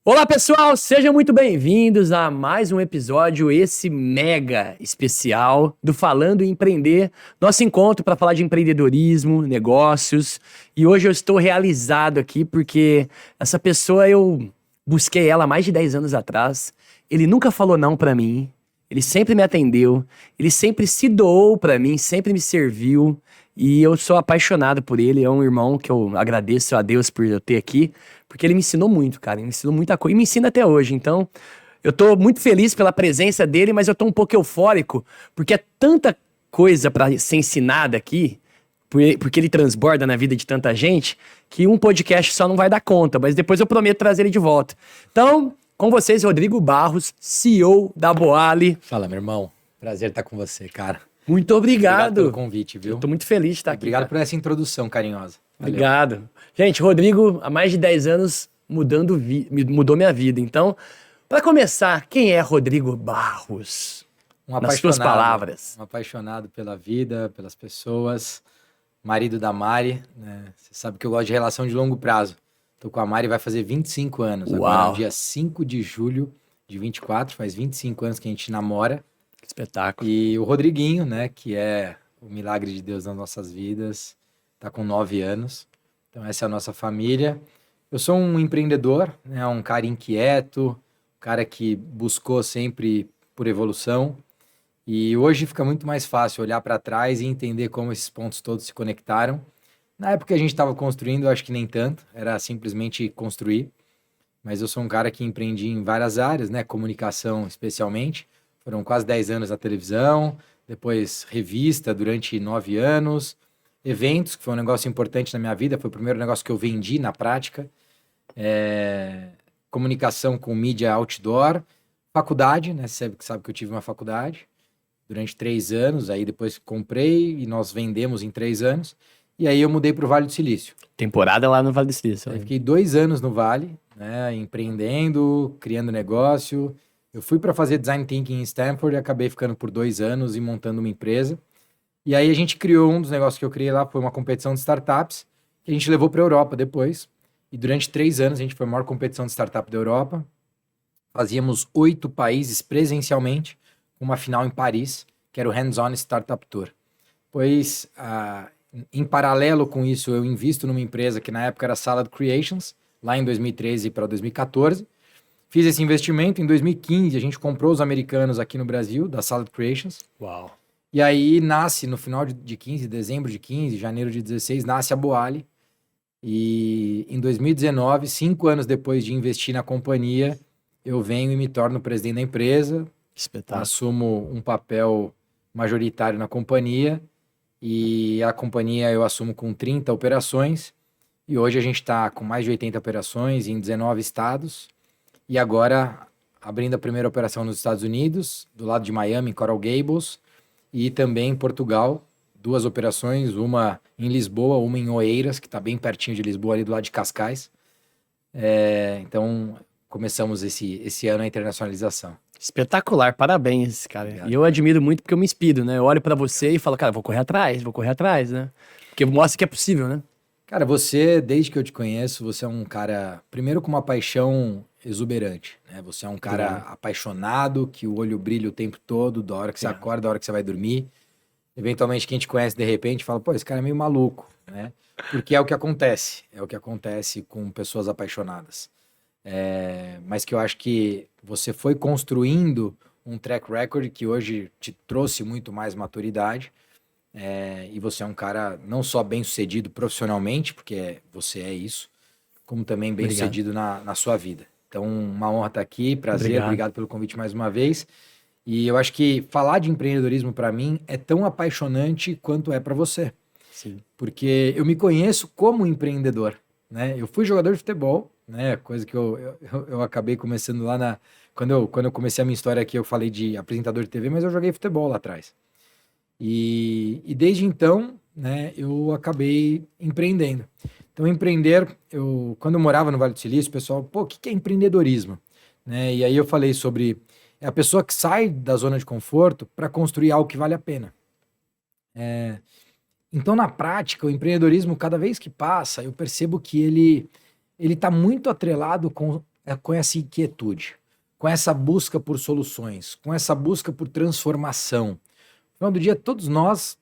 Olá pessoal, sejam muito bem-vindos a mais um episódio, esse mega especial do Falando em Empreender, nosso encontro para falar de empreendedorismo, negócios. E hoje eu estou realizado aqui porque essa pessoa eu busquei ela há mais de 10 anos atrás. Ele nunca falou não para mim, ele sempre me atendeu, ele sempre se doou para mim, sempre me serviu. E eu sou apaixonado por ele, é um irmão que eu agradeço a Deus por eu ter aqui. Porque ele me ensinou muito, cara. Ele me ensinou muita coisa. E me ensina até hoje. Então, eu tô muito feliz pela presença dele, mas eu tô um pouco eufórico, porque é tanta coisa pra ser ensinada aqui, porque ele transborda na vida de tanta gente, que um podcast só não vai dar conta. Mas depois eu prometo trazer ele de volta. Então, com vocês, Rodrigo Barros, CEO da Boali. Fala, meu irmão. Prazer estar com você, cara. Muito obrigado. Obrigado pelo convite, viu? Eu tô muito feliz de estar aqui. Obrigado cara. por essa introdução carinhosa. Valeu. Obrigado. Gente, Rodrigo, há mais de 10 anos mudou minha vida. Então, para começar, quem é Rodrigo Barros? Nas suas palavras. Um apaixonado pela vida, pelas pessoas, marido da Mari, né? Você sabe que eu gosto de relação de longo prazo. Tô com a Mari, vai fazer 25 anos. Uau. Agora, no dia 5 de julho de 24, faz 25 anos que a gente namora. Que espetáculo. E o Rodriguinho, né, que é o milagre de Deus nas nossas vidas, tá com 9 anos. Então essa é a nossa família. Eu sou um empreendedor, né, um cara inquieto, um cara que buscou sempre por evolução. E hoje fica muito mais fácil olhar para trás e entender como esses pontos todos se conectaram. Na época que a gente estava construindo, eu acho que nem tanto, era simplesmente construir. Mas eu sou um cara que empreendi em várias áreas, né, comunicação especialmente. Foram quase 10 anos na televisão, depois revista durante 9 anos, eventos, que foi um negócio importante na minha vida, foi o primeiro negócio que eu vendi na prática, comunicação com mídia outdoor, faculdade, né? Você sabe que eu tive uma faculdade durante 3 anos, aí depois comprei e nós vendemos em 3 anos, e aí eu mudei para o Vale do Silício. Temporada lá no Vale do Silício. Aí fiquei 2 anos no Vale, né, empreendendo, criando negócio. Eu fui para fazer Design Thinking em Stanford e acabei ficando por 2 anos e montando uma empresa. E aí a gente criou um dos negócios que eu criei lá, foi uma competição de startups, que a gente levou para a Europa depois. E durante 3 anos a gente foi a maior competição de startup da Europa. Fazíamos 8 países presencialmente, uma final em Paris, que era o Hands-On Startup Tour. Pois, em paralelo com isso, eu invisto numa empresa que na época era Salad Creations, lá em 2013 para 2014. Fiz esse investimento, em 2015 a gente comprou os americanos aqui no Brasil, da Salad Creations. Uau. E aí nasce, no final de 15, dezembro de 15, janeiro de 16, nasce a Boali. E em 2019, 5 anos depois de investir na companhia, eu venho e me torno presidente da empresa. Espetáculo. Assumo um papel majoritário na companhia. E a companhia eu assumo com 30 operações. E hoje a gente está com mais de 80 operações em 19 estados. E agora, abrindo a primeira operação nos Estados Unidos, do lado de Miami, em Coral Gables, e também em Portugal, 2 operações, uma em Lisboa, uma em Oeiras, que está bem pertinho de Lisboa, ali do lado de Cascais. Então, começamos esse ano a internacionalização. Espetacular, parabéns, cara. Obrigado. E eu admiro muito porque eu me inspiro, né? Eu olho pra você e falo, cara, vou correr atrás, né? Porque mostra que é possível, né? Cara, você, desde que eu te conheço, você é um cara, primeiro com uma paixão exuberante, né? Você é um cara apaixonado, que o olho brilha o tempo todo, da hora que você acorda, da hora que você vai dormir. Eventualmente, quem te conhece de repente fala, pô, esse cara é meio maluco, né? Porque é o que acontece com pessoas apaixonadas. Mas que eu acho que você foi construindo um track record que hoje te trouxe muito mais maturidade. E você é um cara não só bem sucedido profissionalmente, porque você é isso, como também bem sucedido na sua vida. Então, uma honra estar aqui, prazer, obrigado pelo convite mais uma vez. E eu acho que falar de empreendedorismo para mim é tão apaixonante quanto é para você. Sim. Porque eu me conheço como empreendedor, né? Eu fui jogador de futebol, né? Coisa que eu acabei começando lá quando eu comecei a minha história aqui, eu falei de apresentador de TV, mas eu joguei futebol lá atrás. E desde então, né, eu acabei empreendendo. Então, empreender, quando eu morava no Vale do Silício, o pessoal, pô, o que é empreendedorismo? Né? E aí eu falei sobre a pessoa que sai da zona de conforto para construir algo que vale a pena. Então, na prática, o empreendedorismo, cada vez que passa, eu percebo que ele está muito atrelado com é com essa inquietude, com essa busca por soluções, com essa busca por transformação. No final do dia, todos nós,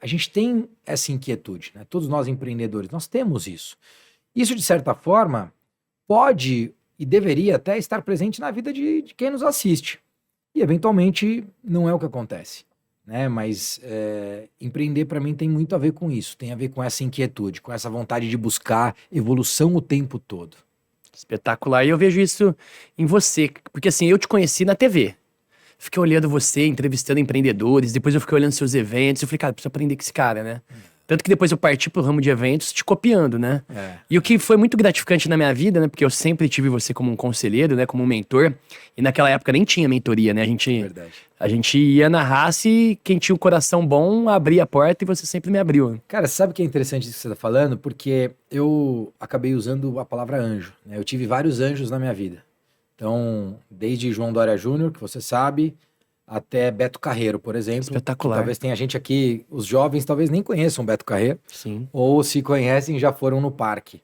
a gente tem essa inquietude, né? Todos nós empreendedores, nós temos isso. Isso, de certa forma, pode e deveria até estar presente na vida de quem nos assiste. E, eventualmente, não é o que acontece, né? Mas empreender, para mim, tem muito a ver com isso. Tem a ver com essa inquietude, com essa vontade de buscar evolução o tempo todo. Espetacular. E eu vejo isso em você, porque assim, eu te conheci na TV. Fiquei olhando você, entrevistando empreendedores, depois eu fiquei olhando seus eventos, eu falei, cara, preciso aprender com esse cara, né? Tanto que depois eu parti pro ramo de eventos te copiando, né? E o que foi muito gratificante na minha vida, né? Porque eu sempre tive você como um conselheiro, né? Como um mentor. E naquela época nem tinha mentoria, né? A gente ia na raça e quem tinha o coração bom abria a porta e você sempre me abriu. Cara, sabe o que é interessante isso que você tá falando? Porque eu acabei usando a palavra anjo, né? Eu tive vários anjos na minha vida. Então, desde João Dória Júnior, que você sabe, até Beto Carreiro, por exemplo. Espetacular. Talvez tenha gente aqui, os jovens talvez nem conheçam Beto Carreiro. Sim. Ou se conhecem, já foram no parque.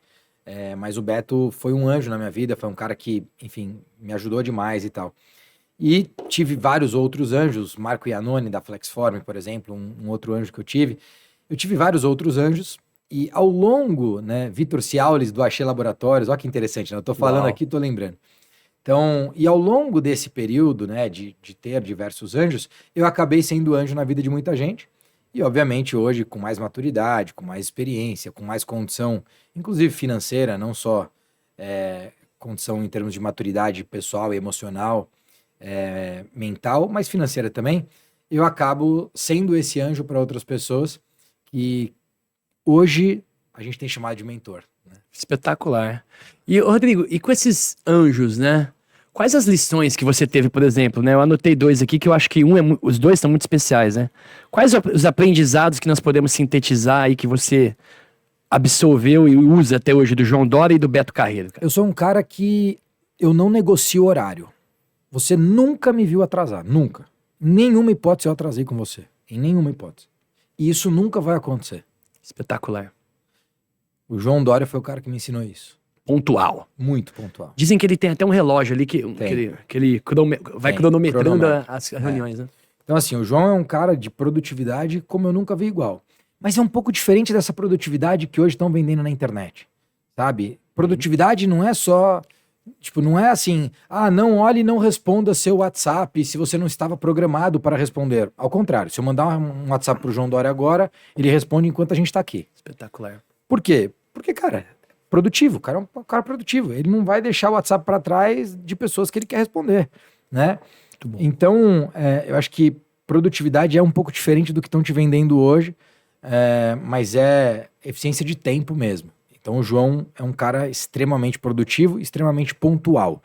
Mas o Beto foi um anjo na minha vida, foi um cara que, enfim, me ajudou demais e tal. E tive vários outros anjos, Marco Iannone, da Flexform, por exemplo, um outro anjo que eu tive. Eu tive vários outros anjos, e ao longo, né, Vitor Ciaulis, do Axê Laboratórios, olha que interessante, né? Eu tô falando aqui, tô lembrando. Então, e ao longo desse período, né, de ter diversos anjos, eu acabei sendo anjo na vida de muita gente. E, obviamente, hoje, com mais maturidade, com mais experiência, com mais condição, inclusive financeira, não só condição em termos de maturidade pessoal e emocional, mental, mas financeira também, eu acabo sendo esse anjo para outras pessoas que hoje a gente tem chamado de mentor. Né? Espetacular. E, Rodrigo, e com esses anjos, né? Quais as lições que você teve, por exemplo, né? Eu anotei dois aqui que eu acho que os dois são muito especiais, né? Quais os aprendizados que nós podemos sintetizar aí que você absorveu e usa até hoje do João Dória e do Beto Carreiro? Cara? Eu sou um cara que eu não negocio horário. Você nunca me viu atrasar, nunca. Em nenhuma hipótese eu atrasei com você. Em nenhuma hipótese. E isso nunca vai acontecer. Espetacular. O João Dória foi o cara que me ensinou isso. Pontual. Muito pontual. Dizem que ele tem até um relógio ali que ele vai cronometrando as reuniões, né? Então, assim, o João é um cara de produtividade como eu nunca vi igual. Mas é um pouco diferente dessa produtividade que hoje estão vendendo na internet, sabe? Produtividade não é só... Tipo, não é assim, não olhe e não responda seu WhatsApp se você não estava programado para responder. Ao contrário, se eu mandar um WhatsApp pro João Dória agora, ele responde enquanto a gente tá aqui. Espetacular. Por quê? Porque, cara, produtivo, o cara é um cara produtivo. Ele não vai deixar o WhatsApp para trás de pessoas que ele quer responder, né? Então, eu acho que produtividade é um pouco diferente do que estão te vendendo hoje, mas é eficiência de tempo mesmo. Então o João é um cara extremamente produtivo, extremamente pontual.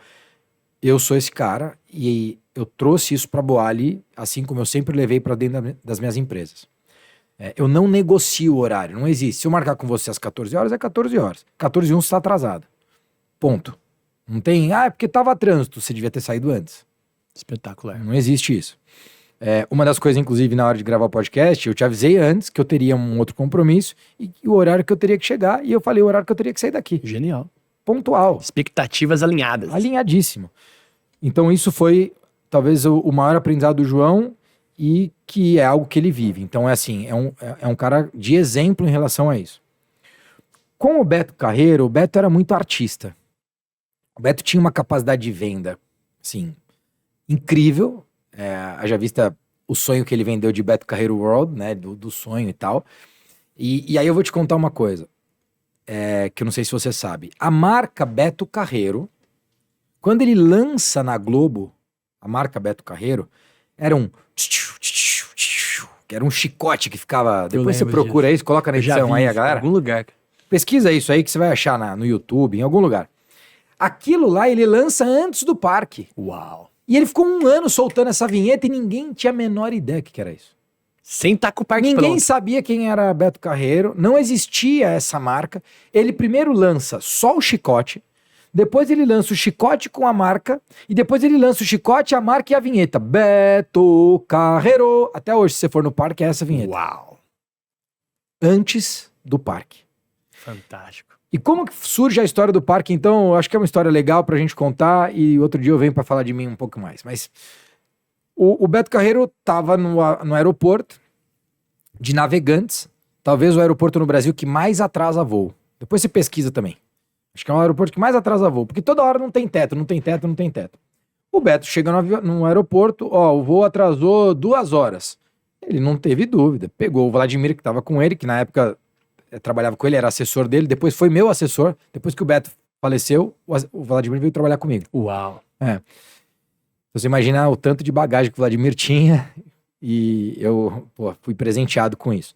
Eu sou esse cara e eu trouxe isso para Boali, assim como eu sempre levei para dentro das minhas empresas. Eu não negocio o horário, não existe. Se eu marcar com você às 14 horas, é 14 horas. 14h01 você está atrasado. Ponto. Não tem, é porque estava trânsito, você devia ter saído antes. Espetacular. Não existe isso. Uma das coisas, inclusive, na hora de gravar o podcast, eu te avisei antes que eu teria um outro compromisso e o horário que eu teria que chegar, e eu falei o horário que eu teria que sair daqui. Genial. Pontual. Expectativas alinhadas. Alinhadíssimo. Então isso foi, talvez, o maior aprendizado do João e que é algo que ele vive. Então é um cara de exemplo em relação a isso. Com o Beto Carreiro, o Beto era muito artista. O Beto tinha uma capacidade de venda, assim, incrível. Haja vista o sonho que ele vendeu de Beto Carreiro World, né, do sonho e tal. E aí eu vou te contar uma coisa, que eu não sei se você sabe. A marca Beto Carreiro, quando ele lança na Globo, a marca Beto Carreiro, era um chicote que ficava... Depois você procura isso, coloca na edição aí, a galera. Em algum lugar. Pesquisa isso aí que você vai achar no YouTube, em algum lugar. Aquilo lá ele lança antes do parque. Uau. E ele ficou 1 ano soltando essa vinheta e ninguém tinha a menor ideia que era isso. Sem estar com o parque Ninguém pronto. sabia quem era Beto Carreiro, não existia essa marca. Ele primeiro lança só o chicote, depois ele lança o chicote com a marca, e depois ele lança o chicote, a marca e a vinheta. Beto Carreiro. Até hoje, se você for no parque, é essa vinheta. Uau. Antes do parque. Fantástico. E como que surge a história do parque? Então, eu acho que é uma história legal pra gente contar e outro dia eu venho pra falar de mim um pouco mais. Mas o Beto Carreiro tava no aeroporto de Navegantes, talvez o aeroporto no Brasil que mais atrasa voo. Depois você pesquisa também. Acho que é o aeroporto que mais atrasa voo, porque toda hora não tem teto, não tem teto, não tem teto. O Beto chega no aeroporto, o voo atrasou 2 horas. Ele não teve dúvida, pegou o Vladimir que tava com ele, que na época trabalhava com ele, era assessor dele, depois foi meu assessor, depois que o Beto faleceu, o Vladimir veio trabalhar comigo. Uau. Você imagina o tanto de bagagem que o Vladimir tinha e eu fui presenteado com isso.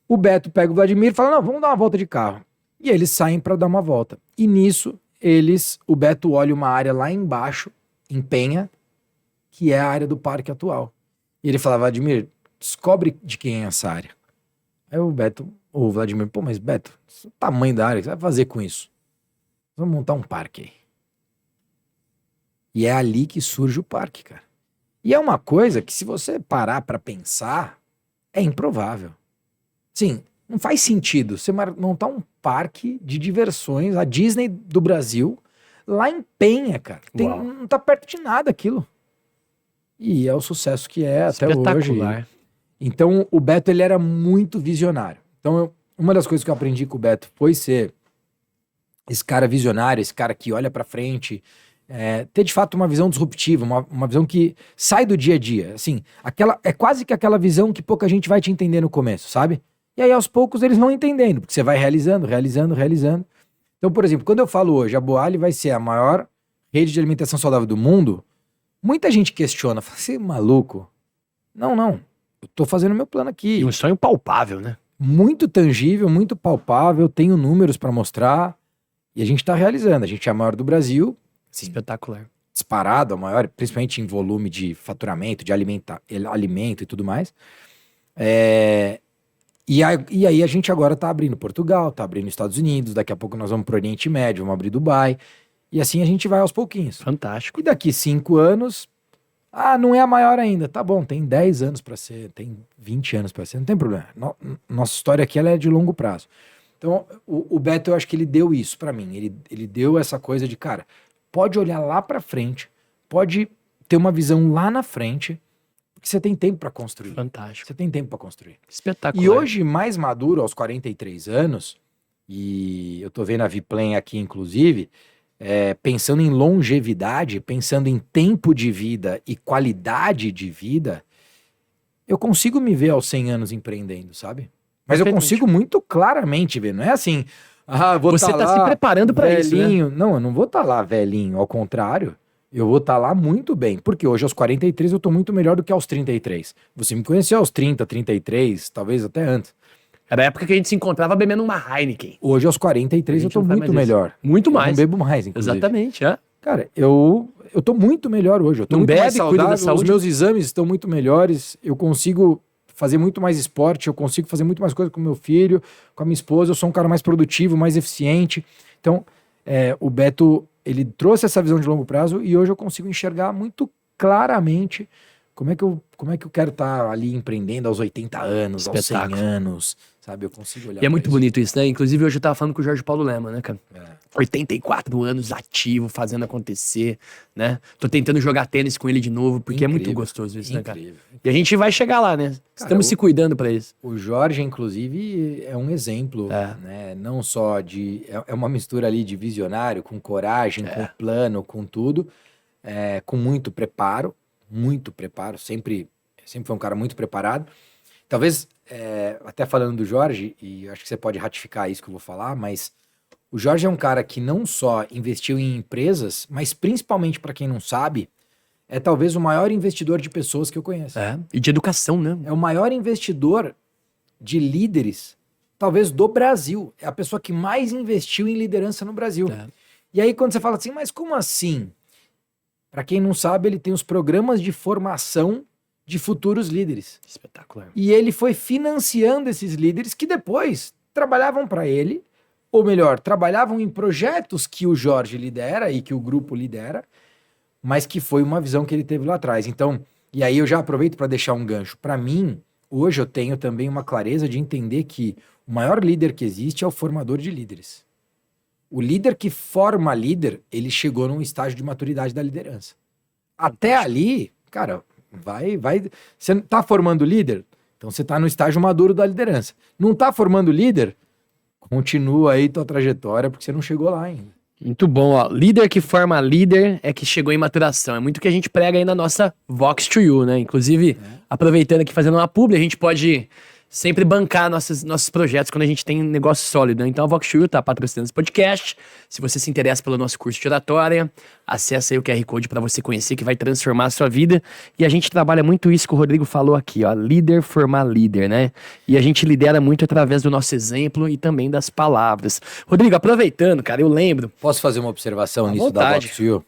O Beto pega o Vladimir e fala, não, vamos dar uma volta de carro. E eles saem para dar uma volta. E nisso, o Beto olha uma área lá embaixo, em Penha, que é a área do parque atual. E ele fala, Vladimir, descobre de quem é essa área. Aí o Vladimir, mas Beto, o tamanho da área, o que você vai fazer com isso? Vamos montar um parque aí. E é ali que surge o parque, cara. E é uma coisa que, se você parar pra pensar, é improvável. Sim, não faz sentido você montar um parque de diversões, a Disney do Brasil, lá em Penha, cara. Não tá perto de nada aquilo. E é o sucesso que é até hoje. Espetacular. Então, o Beto, ele era muito visionário. Então, uma das coisas que eu aprendi com o Beto foi ser esse cara visionário, esse cara que olha pra frente, ter de fato uma visão disruptiva, uma visão que sai do dia a dia. Assim, é quase que aquela visão que pouca gente vai te entender no começo, sabe? E aí, aos poucos, eles vão entendendo, porque você vai realizando. Então, por exemplo, quando eu falo hoje, a Boali vai ser a maior rede de alimentação saudável do mundo, muita gente questiona, fala, você é maluco? Não, eu tô fazendo meu plano aqui. E um sonho palpável, né? Muito tangível, muito palpável, tenho números pra mostrar, e a gente tá realizando. A gente é a maior do Brasil. Sim, espetacular. Disparado, a maior, principalmente em volume de faturamento, de alimento e tudo mais. E aí a gente agora tá abrindo Portugal, tá abrindo Estados Unidos, daqui a pouco nós vamos pro Oriente Médio, vamos abrir Dubai, e assim a gente vai aos pouquinhos. Fantástico. E daqui 5 anos, não é a maior ainda, tá bom, tem 10 anos pra ser, tem 20 anos pra ser, não tem problema. Nossa história aqui, ela é de longo prazo. Então, o Beto, eu acho que ele deu isso pra mim, ele deu essa coisa de, cara, pode olhar lá pra frente, pode ter uma visão lá na frente, porque você tem tempo pra construir. Fantástico. Você tem tempo pra construir. Espetacular. E hoje, mais maduro, aos 43 anos, e eu tô vendo a Viplan aqui, inclusive, pensando em longevidade, pensando em tempo de vida e qualidade de vida, eu consigo me ver aos 100 anos empreendendo, sabe? Mas eu consigo muito claramente ver, não é assim, você tá se preparando pra isso, né? Não, eu não vou estar lá velhinho, ao contrário, eu vou estar lá muito bem, porque hoje aos 43 eu tô muito melhor do que aos 33. Você me conheceu aos 30, 33, talvez até antes. Era a época que a gente se encontrava bebendo uma Heineken. Hoje aos 43 eu tô muito melhor. Muito mais. Eu não bebo mais, inclusive. Exatamente, Cara, eu tô muito melhor hoje. Eu tô muito mais saudável, cuida da saúde. Os meus exames estão muito melhores, eu consigo fazer muito mais esporte, eu consigo fazer muito mais coisa com meu filho, com a minha esposa, eu sou um cara mais produtivo, mais eficiente. Então, o Beto, ele trouxe essa visão de longo prazo e hoje eu consigo enxergar muito claramente como é que eu quero estar ali empreendendo aos 80 anos, aos 100 anos, sabe? Eu consigo olhar. E é muito bonito isso, né? Inclusive, hoje eu tava falando com o Jorge Paulo Lema, né, cara? 84 anos ativo, fazendo acontecer, né? Tô tentando jogar tênis com ele de novo, porque é muito gostoso isso, né, cara? E a gente vai chegar lá, né? Estamos se cuidando pra isso. O Jorge, inclusive, é um exemplo, né? Não só de... É uma mistura ali de visionário, com coragem, com plano, com tudo, com muito preparo, sempre foi um cara muito preparado. Talvez, até falando do Jorge, e acho que você pode ratificar isso que eu vou falar, mas o Jorge é um cara que não só investiu em empresas, mas principalmente, para quem não sabe, é talvez o maior investidor de pessoas que eu conheço. E de educação, né? É o maior investidor de líderes, talvez do Brasil. É a pessoa que mais investiu em liderança no Brasil. E aí quando você fala assim, mas como assim? Para quem não sabe, ele tem os programas de formação de futuros líderes. Espetacular. E ele foi financiando esses líderes que depois trabalhavam para ele, ou melhor, trabalhavam em projetos que o Jorge lidera e que o grupo lidera, mas que foi uma visão que ele teve lá atrás. Então, e aí eu já aproveito para deixar um gancho. Para mim, hoje eu tenho também uma clareza de entender que o maior líder que existe é o formador de líderes. O líder que forma líder, ele chegou num estágio de maturidade da liderança. Até ali, cara, vai. Você tá formando líder? Então você tá no estágio maduro da liderança. Não tá formando líder? Continua aí tua trajetória, porque você não chegou lá ainda. Muito bom, ó. Líder que forma líder é que chegou em maturação. É muito o que a gente prega aí na nossa Vox to You, né? Inclusive, aproveitando aqui, fazendo uma publi, a gente pode sempre bancar nossos projetos quando a gente tem negócio sólido, né? Então a Vox to You tá patrocinando esse podcast. Se você se interessa pelo nosso curso de oratória, acessa aí o QR Code para você conhecer, que vai transformar a sua vida. E a gente trabalha muito isso que o Rodrigo falou aqui, ó. Líder formar líder, né? E a gente lidera muito através do nosso exemplo e também das palavras. Rodrigo, aproveitando, cara, eu lembro... Posso fazer uma observação À nisso vontade. da Vox to You?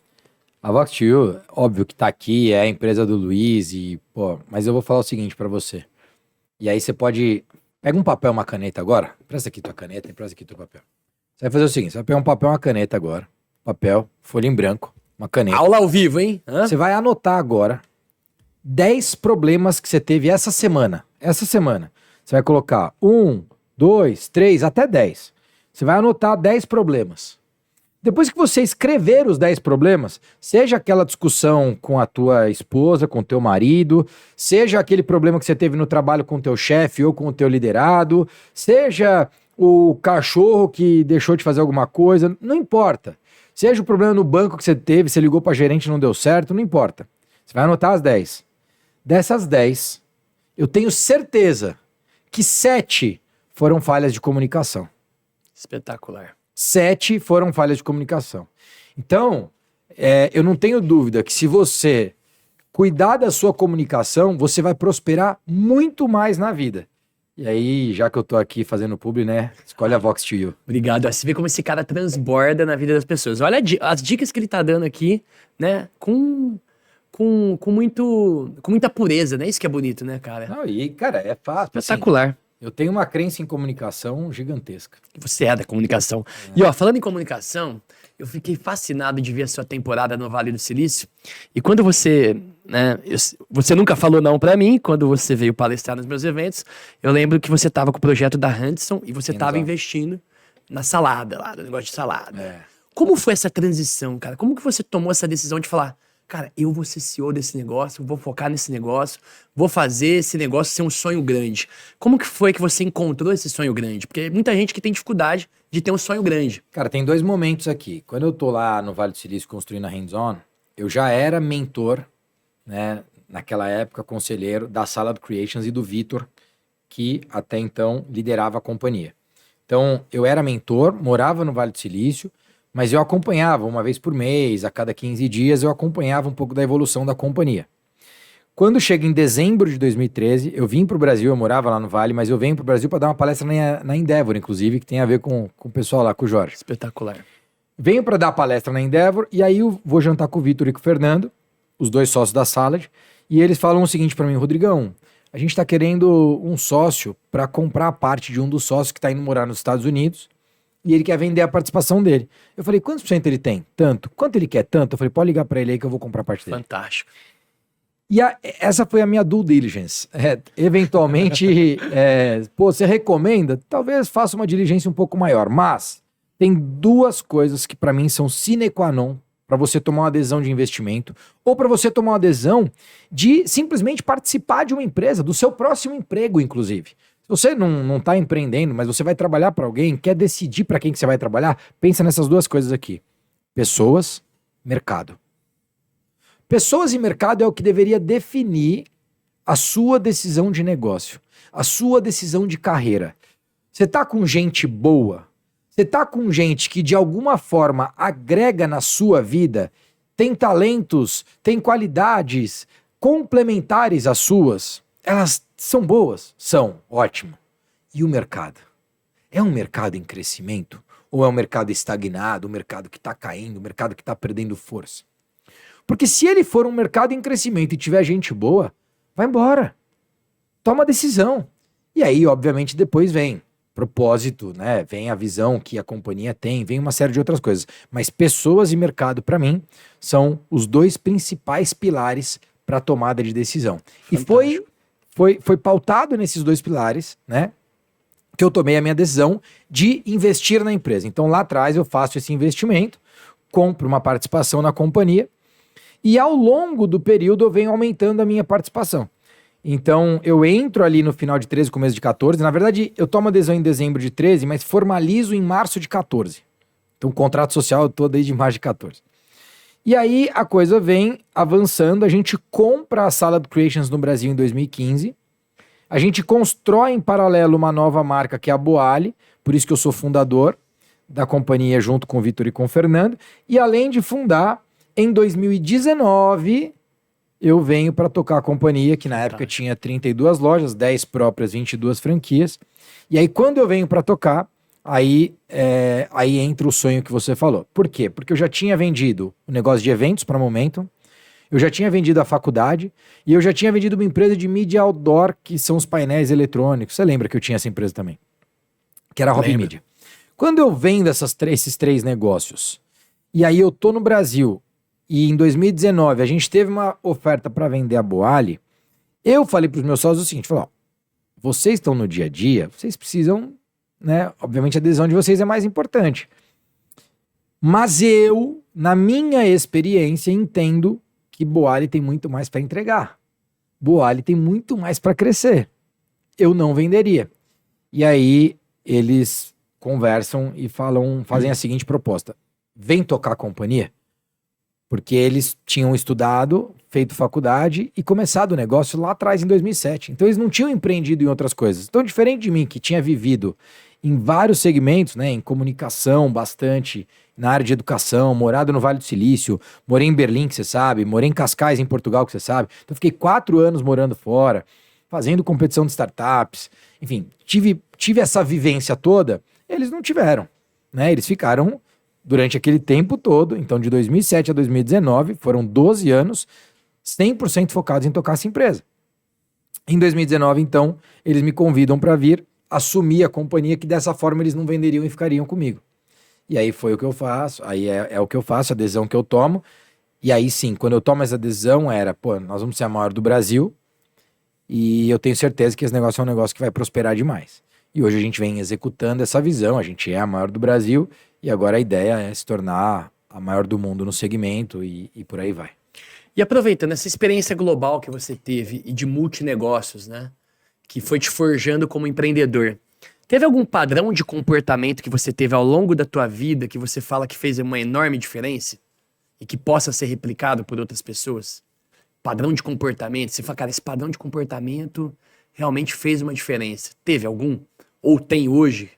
A Vox to You, óbvio que tá aqui, é a empresa do Luiz e, pô, mas eu vou falar o seguinte pra você. E aí você pode... Pega um papel, uma caneta agora. Presta aqui tua caneta e presta aqui teu papel. Você vai fazer o seguinte, você vai pegar um papel, uma caneta agora. Papel, folha em branco, uma caneta. Aula ao vivo, hein? Hã? Você vai anotar agora 10 problemas que você teve essa semana. Essa semana. Você vai colocar 1, 2, 3, até 10. Você vai anotar 10 problemas. Depois que você escrever os 10 problemas, seja aquela discussão com a tua esposa, com o teu marido, seja aquele problema que você teve no trabalho com o teu chefe ou com o teu liderado, seja o cachorro que deixou de fazer alguma coisa, não importa. Seja o problema no banco que você teve, você ligou para gerente e não deu certo, não importa. Você vai anotar as 10. Dessas 10, eu tenho certeza que 7 foram falhas de comunicação. Espetacular. 7 foram falhas de comunicação. Então, eu não tenho dúvida que se você cuidar da sua comunicação, você vai prosperar muito mais na vida. E aí, já que eu tô aqui fazendo publi, né? Escolhe a Vox to You. Obrigado. Ó, você vê como esse cara transborda na vida das pessoas. Olha as dicas que ele tá dando aqui, né? Com muita pureza, né? Isso que é bonito, né, cara? Não, e, cara, é fácil. Assim, Espetacular. eu tenho uma crença em comunicação gigantesca. Você é da comunicação. E ó, falando em comunicação, eu fiquei fascinado de ver a sua temporada no Vale do Silício. E quando você, né, você nunca falou não pra mim, quando você veio palestrar nos meus eventos, eu lembro que você tava com o projeto da Hudson e você tava investindo na salada lá, no negócio de salada. Como foi essa transição, cara? Como que você tomou essa decisão de falar, cara, eu vou ser CEO desse negócio, vou focar nesse negócio, vou fazer esse negócio ser um sonho grande. Como que foi que você encontrou esse sonho grande? Porque muita gente que tem dificuldade de ter um sonho grande. Cara, tem 2 momentos aqui. Quando eu tô lá no Vale do Silício construindo a Hands-On, eu já era mentor, né, naquela época, conselheiro da Sala do Creations e do Vitor, que até então liderava a companhia. Então, eu era mentor, morava no Vale do Silício, mas eu acompanhava uma vez por mês, a cada 15 dias, eu acompanhava um pouco da evolução da companhia. Quando chega em dezembro de 2013, eu vim para o Brasil, eu morava lá no Vale, mas eu venho para o Brasil para dar uma palestra na Endeavor, inclusive, que tem a ver com o pessoal lá, com o Jorge. Espetacular. Venho para dar palestra na Endeavor, e aí eu vou jantar com o Vitor e com o Fernando, os 2 sócios da Salad, e eles falam o seguinte para mim, Rodrigão, a gente está querendo um sócio para comprar a parte de um dos sócios que está indo morar nos Estados Unidos, e ele quer vender a participação dele. Eu falei, quantos por cento ele tem? Tanto. Quanto ele quer? Tanto. Eu falei, pode ligar pra ele aí que eu vou comprar a parte dele. Fantástico. E essa foi a minha due diligence. Eventualmente, você recomenda? Talvez faça uma diligência um pouco maior. Mas tem 2 coisas que pra mim são sine qua non para você tomar uma adesão de investimento ou para você tomar uma adesão de simplesmente participar de uma empresa, do seu próximo emprego, inclusive. Se você não tá empreendendo, mas você vai trabalhar para alguém, quer decidir para quem que você vai trabalhar, pensa nessas 2 coisas aqui. Pessoas, mercado. Pessoas e mercado é o que deveria definir a sua decisão de negócio, a sua decisão de carreira. Você tá com gente boa, você tá com gente que de alguma forma agrega na sua vida, tem talentos, tem qualidades complementares às suas, elas são boas? São, ótimo. E o mercado? É um mercado em crescimento? Ou é um mercado estagnado, um mercado que está caindo, um mercado que está perdendo força? Porque se ele for um mercado em crescimento e tiver gente boa, vai embora. Toma decisão. E aí, obviamente, depois vem propósito, né? Vem a visão que a companhia tem, vem uma série de outras coisas. Mas pessoas e mercado, para mim, são os 2 principais pilares para a tomada de decisão. Fantástico. E foi pautado nesses 2 pilares, né? que eu tomei a minha decisão de investir na empresa. Então lá atrás eu faço esse investimento, compro uma participação na companhia e ao longo do período eu venho aumentando a minha participação. Então eu entro ali no final de 13, começo de 14. Na verdade eu tomo adesão em dezembro de 13, mas formalizo em março de 14. Então o contrato social eu tô desde março de 14. E aí a coisa vem avançando, a gente compra a sala do Creations no Brasil em 2015. A gente constrói em paralelo uma nova marca que é a Boali, por isso que eu sou fundador da companhia junto com o Vitor e com o Fernando. E além de fundar, em 2019 eu venho para tocar a companhia, que na época tinha 32 lojas, 10 próprias, 22 franquias. E aí quando eu venho para tocar, aí entra o sonho que você falou. Por quê? Porque eu já tinha vendido o negócio de eventos para Momentum, eu já tinha vendido a faculdade e eu já tinha vendido uma empresa de mídia outdoor, que são os painéis eletrônicos. Você lembra que eu tinha essa empresa também? Que era a Hobby Media. Quando eu vendo esses três negócios, e aí eu tô no Brasil, e em 2019 a gente teve uma oferta para vender a Boali, eu falei pros meus sócios o seguinte, falei, ó, vocês estão no dia a dia, vocês precisam, né, obviamente a adesão de vocês é mais importante. Mas eu, na minha experiência, entendo que Boali tem muito mais para entregar. Boali tem muito mais para crescer. Eu não venderia. E aí eles conversam e fazem a seguinte proposta. Vem tocar a companhia? Porque eles tinham estudado, feito faculdade e começado o negócio lá atrás, em 2007. Então eles não tinham empreendido em outras coisas. Então, diferente de mim, que tinha vivido em vários segmentos, né, em comunicação bastante, na área de educação, morado no Vale do Silício, morei em Berlim, que você sabe, morei em Cascais, em Portugal, que você sabe. Então fiquei 4 anos morando fora, fazendo competição de startups. Enfim, tive essa vivência toda, eles não tiveram, né? Eles ficaram durante aquele tempo todo, então de 2007 a 2019, foram 12 anos, 100% focados em tocar essa empresa. Em 2019, então, eles me convidam para vir assumir a companhia, que dessa forma eles não venderiam e ficariam comigo. E aí foi o que eu faço, aí é o que eu faço, a adesão que eu tomo. E aí sim, quando eu tomo essa adesão nós vamos ser a maior do Brasil e eu tenho certeza que esse negócio é um negócio que vai prosperar demais. E hoje a gente vem executando essa visão, a gente é a maior do Brasil e agora a ideia é se tornar a maior do mundo no segmento e por aí vai. E aproveitando essa experiência global que você teve e de multinegócios, né, que foi te forjando como empreendedor, teve algum padrão de comportamento que você teve ao longo da tua vida que você fala que fez uma enorme diferença e que possa ser replicado por outras pessoas? Padrão de comportamento, você fala, cara, esse padrão de comportamento realmente fez uma diferença. Teve algum? Ou tem hoje?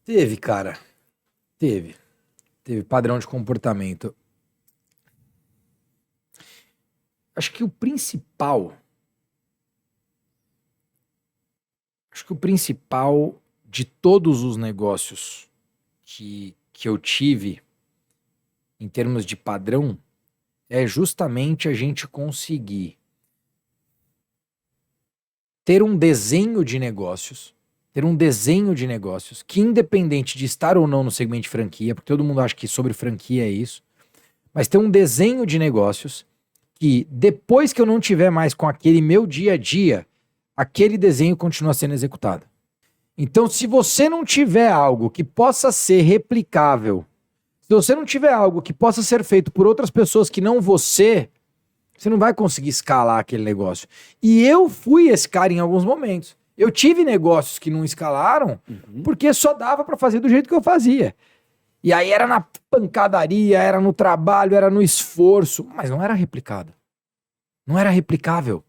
Teve, cara. Teve padrão de comportamento. Acho que o principal de todos os negócios que eu tive em termos de padrão é justamente a gente conseguir ter um desenho de negócios que, independente de estar ou não no segmento de franquia, porque todo mundo acha que sobre franquia é isso, mas ter um desenho de negócios que depois que eu não tiver mais com aquele meu dia a dia, aquele desenho continua sendo executado. Então, se você não tiver algo que possa ser replicável, se você não tiver algo que possa ser feito por outras pessoas que não você não vai conseguir escalar aquele negócio. E eu fui esse cara em alguns momentos. Eu tive negócios que não escalaram porque só dava para fazer do jeito que eu fazia. E aí era na pancadaria, era no trabalho, era no esforço, mas não era replicado. Não era replicável.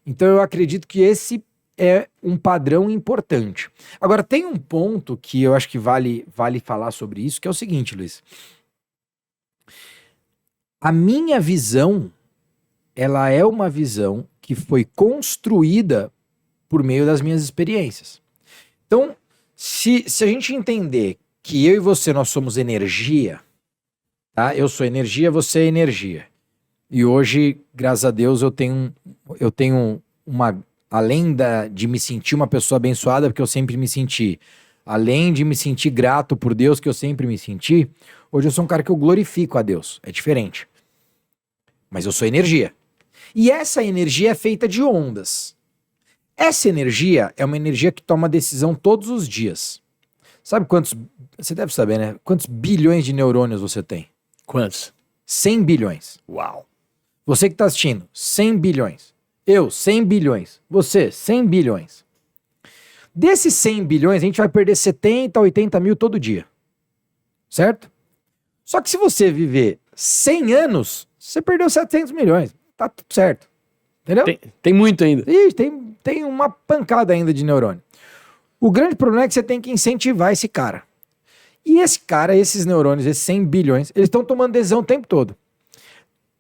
Então eu acredito que esse é um padrão importante. Agora, tem um ponto que eu acho que vale falar sobre isso, que é o seguinte, Luiz. A minha visão, ela é uma visão que foi construída por meio das minhas experiências. Então, se a gente entender que eu e você, nós somos energia, tá? Eu sou energia, você é energia. E hoje, graças a Deus, eu tenho uma... Além de me sentir uma pessoa abençoada, porque eu sempre me senti, além de me sentir grato por Deus, que eu sempre me senti, hoje eu sou um cara que eu glorifico a Deus. É diferente. Mas eu sou energia. E essa energia é feita de ondas. Essa energia é uma energia que toma decisão todos os dias. Sabe quantos... Você deve saber, né? Quantos bilhões de neurônios você tem? Quantos? 100 bilhões. Uau. Você que está assistindo, 100 bilhões. Eu, 100 bilhões. Você, 100 bilhões. Desses 100 bilhões, a gente vai perder 70, 80 mil todo dia. Certo? Só que se você viver 100 anos, você perdeu 700 milhões. Tá tudo certo. Entendeu? Tem muito ainda. Ih, tem uma pancada ainda de neurônio. O grande problema é que você tem que incentivar esse cara. E esse cara, esses neurônios, esses 100 bilhões, eles estão tomando decisão o tempo todo.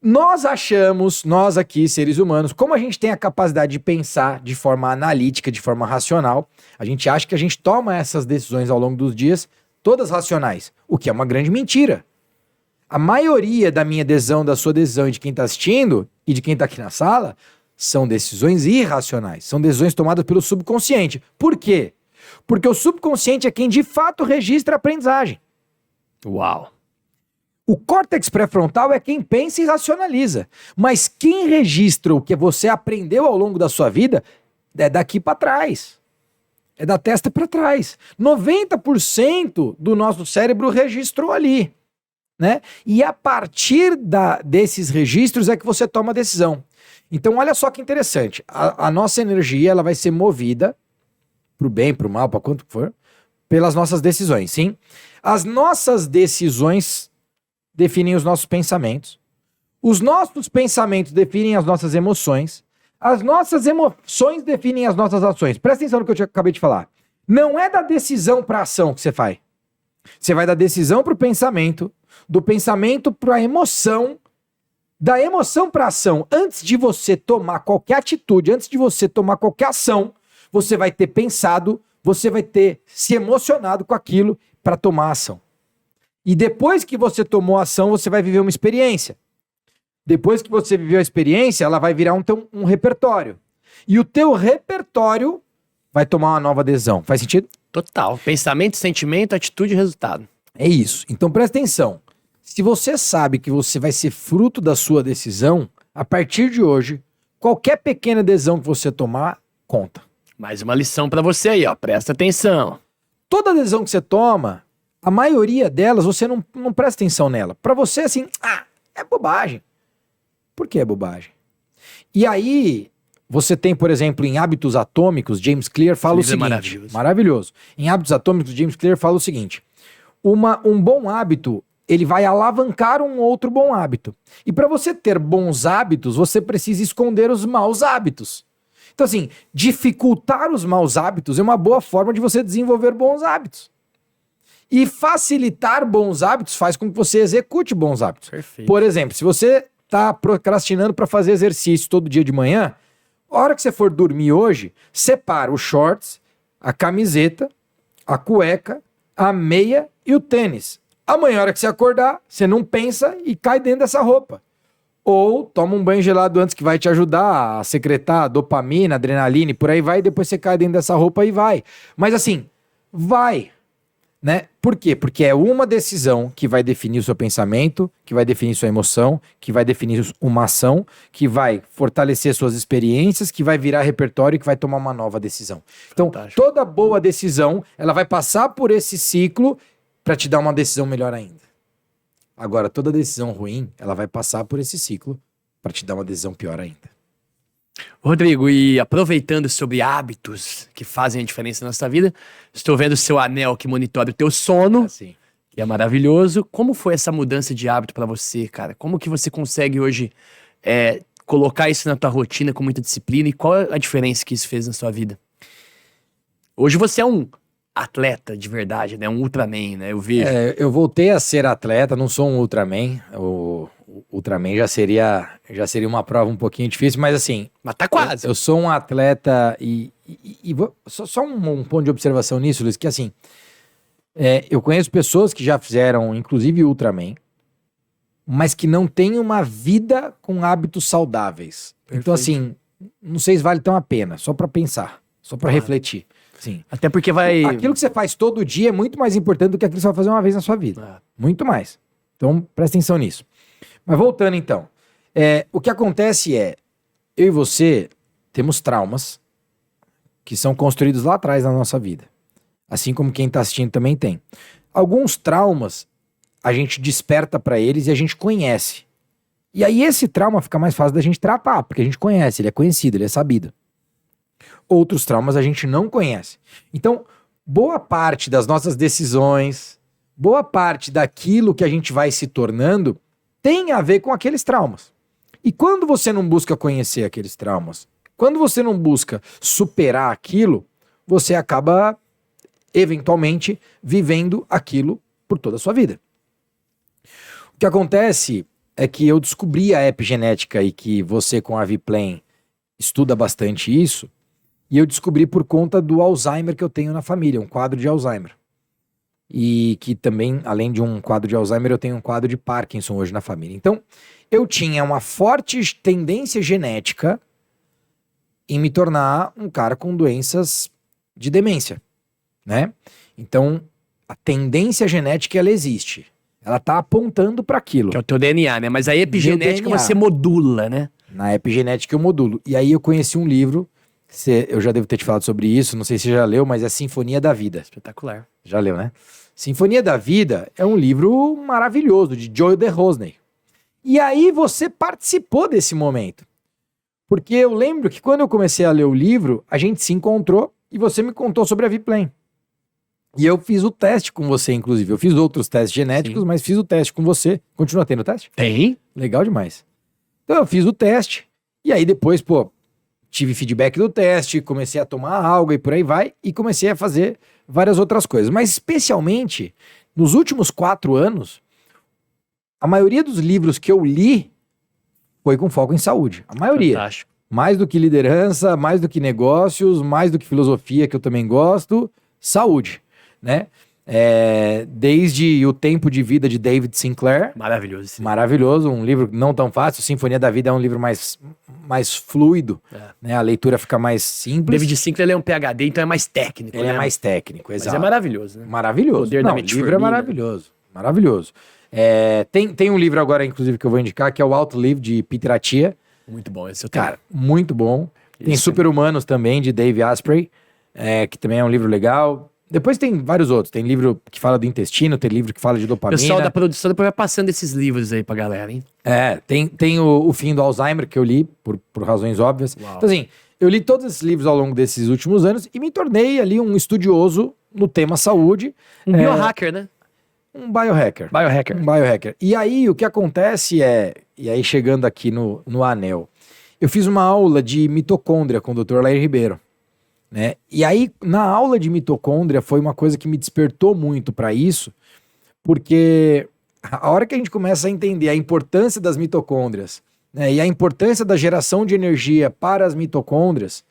Nós achamos, nós aqui, seres humanos, como a gente tem a capacidade de pensar de forma analítica, de forma racional, a gente acha que a gente toma essas decisões ao longo dos dias, todas racionais, o que é uma grande mentira. A maioria da minha decisão, da sua decisão e de quem está assistindo e de quem está aqui na sala, são decisões irracionais, são decisões tomadas pelo subconsciente. Por quê? Porque o subconsciente é quem de fato registra a aprendizagem. Uau. O córtex pré-frontal é quem pensa e racionaliza. Mas quem registra o que você aprendeu ao longo da sua vida é daqui para trás. É da testa para trás. 90% do nosso cérebro registrou ali, né? E a partir desses registros é que você toma a decisão. Então olha só que interessante. A nossa energia ela vai ser movida pro bem, pro mal, para quanto for, pelas nossas decisões, sim? As nossas decisões definem os nossos pensamentos. Os nossos pensamentos definem as nossas emoções. As nossas emoções definem as nossas ações. Presta atenção no que eu acabei de falar. Não é da decisão para ação que você faz. Você vai da decisão para o pensamento, do pensamento para a emoção, da emoção para a ação. Antes de você tomar qualquer atitude, antes de você tomar qualquer ação, você vai ter pensado, você vai ter se emocionado com aquilo para tomar ação. E depois que você tomou a ação, você vai viver uma experiência. Depois que você viveu a experiência, ela vai virar um repertório. E o teu repertório vai tomar uma nova adesão. Faz sentido? Total. Pensamento, sentimento, atitude e resultado. É isso. Então presta atenção. Se você sabe que você vai ser fruto da sua decisão, a partir de hoje, qualquer pequena decisão que você tomar, conta. Mais uma lição pra você aí, ó. Presta atenção. Toda decisão que você toma, a maioria delas, você não presta atenção nela. Pra você, assim, é bobagem. Por que é bobagem? E aí, você tem, por exemplo, em Hábitos Atômicos, James Clear fala o seguinte. Maravilhoso. Maravilhoso. Em Hábitos Atômicos, James Clear fala o seguinte. Um bom hábito, ele vai alavancar um outro bom hábito. E para você ter bons hábitos, você precisa esconder os maus hábitos. Então, assim, dificultar os maus hábitos é uma boa forma de você desenvolver bons hábitos. E facilitar bons hábitos faz com que você execute bons hábitos. Perfeito. Por exemplo, se você está procrastinando para fazer exercício todo dia de manhã, a hora que você for dormir hoje, separa os shorts, a camiseta, a cueca, a meia e o tênis. Amanhã, a hora que você acordar, você não pensa e cai dentro dessa roupa. Ou toma um banho gelado antes que vai te ajudar a secretar dopamina, adrenalina e por aí vai, e depois você cai dentro dessa roupa e vai. Mas assim, vai, né? Por quê? Porque é uma decisão que vai definir o seu pensamento, que vai definir sua emoção, que vai definir uma ação, que vai fortalecer suas experiências, que vai virar repertório e que vai tomar uma nova decisão. Então, Fantástico. toda boa decisão, ela vai passar por esse ciclo para te dar uma decisão melhor ainda. Agora, toda decisão ruim, ela vai passar por esse ciclo para te dar uma decisão pior ainda. Rodrigo, e aproveitando sobre hábitos que fazem a diferença na nossa vida, estou vendo o seu anel que monitora o teu sono, Assim. que é maravilhoso. Como foi essa mudança de hábito pra você, cara? Como que você consegue hoje colocar isso na tua rotina com muita disciplina e qual a diferença que isso fez na sua vida? Hoje você é um atleta de verdade, né? Um Ultraman, né? Eu vejo. Eu voltei a ser atleta, não sou um Ultraman. O Ultraman já seria uma prova um pouquinho difícil, mas assim... Mas tá quase. Eu sou um atleta só um ponto de observação nisso, Luiz, que assim... eu conheço pessoas que já fizeram, inclusive Ultraman, mas que não têm uma vida com hábitos saudáveis. Perfeito. Então assim, não sei se vale tão a pena, só pra pensar, só pra refletir. Sim. Até porque vai... Aquilo que você faz todo dia é muito mais importante do que aquilo que você vai fazer uma vez na sua vida. Muito mais. Então, presta atenção nisso. Mas voltando então. O que acontece eu e você temos traumas. que são construídos lá atrás na nossa vida. Assim como quem está assistindo também tem. Alguns traumas a gente desperta para eles e a gente conhece. E aí esse trauma fica mais fácil da gente tratar, porque a gente conhece, ele é conhecido, ele é sabido. Outros traumas a gente não conhece. Então, boa parte das nossas decisões, boa parte daquilo que a gente vai se tornando tem a ver com aqueles traumas. E quando você não busca conhecer aqueles traumas, quando você não busca superar aquilo, você acaba eventualmente vivendo aquilo por toda a sua vida. O que acontece é que eu descobri a epigenética e que você com a Viplan estuda bastante isso, e eu descobri por conta do Alzheimer que eu tenho na família, um quadro de Alzheimer. E que também, além de um quadro de Alzheimer, eu tenho um quadro de Parkinson hoje na família. Então, eu tinha uma forte tendência genética em me tornar um cara com doenças de demência, né? Então, a tendência genética, ela existe. Ela tá apontando para aquilo. Que é o teu DNA, né? Mas a epigenética DNA. você modula, né? Na epigenética eu modulo. E aí eu conheci um livro, eu já devo ter te falado sobre isso, não sei se você já leu, mas é Sinfonia da Vida. Espetacular. Já leu, né? Sinfonia da Vida é um livro maravilhoso, de Joel de Rosney. E aí você participou desse momento. Porque eu lembro que quando eu comecei a ler o livro, a gente se encontrou e você me contou sobre a Viplan. E eu fiz o teste com você, inclusive. Eu fiz outros testes genéticos, mas fiz o teste com você. Continua tendo o teste? Tem? Legal demais. Então eu fiz o teste, e aí depois, tive feedback do teste, comecei a tomar algo e por aí vai, e comecei a fazer várias outras coisas. Mas especialmente, nos últimos 4 anos, a maioria dos livros que eu li foi com foco em saúde. A maioria. Fantástico. Mais do que liderança, mais do que negócios, mais do que filosofia, que eu também gosto, saúde, né? Desde O Tempo de Vida de David Sinclair. Maravilhoso esse livro. Maravilhoso, um livro não tão fácil. Sinfonia da Vida é um livro mais fluido, né? A leitura fica mais simples. David Sinclair ele é um PhD, então é mais técnico. Ele né? é mais técnico, Mas exato. é maravilhoso, né? Maravilhoso. Poder Não, da o Mente livro é Formiga. maravilhoso. Maravilhoso. Tem um livro agora, inclusive, que eu vou indicar, que é o Outlive, de Peter Attia. Muito bom esse eu tenho. Cara, muito bom. Tem Isso. Super-Humanos também, de Dave Asprey, que também é um livro legal. Depois tem vários outros. Tem livro que fala do intestino, tem livro que fala de O dopamina. pessoal da produção depois vai passando esses livros aí pra galera, hein? Tem o Fim do Alzheimer, que eu li, por razões óbvias. Uau. Então, assim, eu li todos esses livros ao longo desses últimos anos e me tornei ali um estudioso no tema saúde. Um biohacker, né? Um biohacker. Biohacker. Um biohacker. E aí, o que acontece e aí chegando aqui no anel, eu fiz uma aula de mitocôndria com o Dr. Lair Ribeiro, né? E aí, na aula de mitocôndria, foi uma coisa que me despertou muito para isso, porque a hora que a gente começa a entender a importância das mitocôndrias, né, e a importância da geração de energia para as mitocôndrias,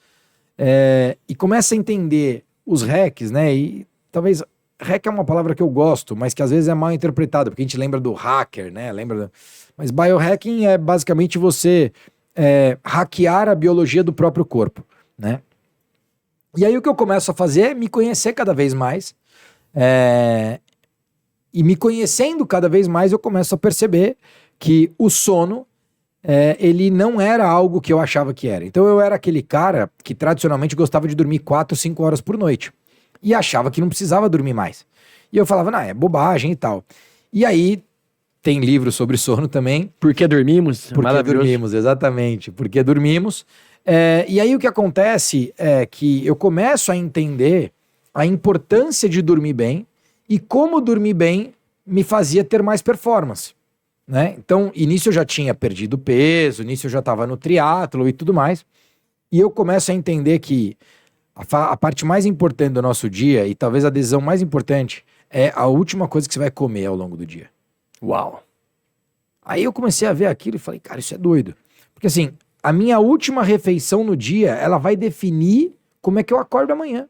e começa a entender os hacks, né? E talvez hack é uma palavra que eu gosto, mas que às vezes é mal interpretada, porque a gente lembra do hacker, né? Mas biohacking é basicamente você hackear a biologia do próprio corpo, né? E aí o que eu começo a fazer é me conhecer cada vez mais, e me conhecendo cada vez mais eu começo a perceber que o sono, ele não era algo que eu achava que era. Então eu era aquele cara que tradicionalmente gostava de dormir 4, 5 horas por noite, e achava que não precisava dormir mais. E eu falava, não, é bobagem e tal. E aí tem livro sobre sono também. Por que dormimos? Porque dormimos, exatamente. Porque dormimos. E aí o que acontece é que eu começo a entender a importância de dormir bem e como dormir bem me fazia ter mais performance, né? Então, início eu já tinha perdido peso, início eu já estava no triatlo e tudo mais. E eu começo a entender que a parte mais importante do nosso dia, e talvez a decisão mais importante, é a última coisa que você vai comer ao longo do dia. Uau. Aí eu comecei a ver aquilo e falei, cara, isso é doido. Porque assim, a minha última refeição no dia, ela vai definir como é que eu acordo amanhã.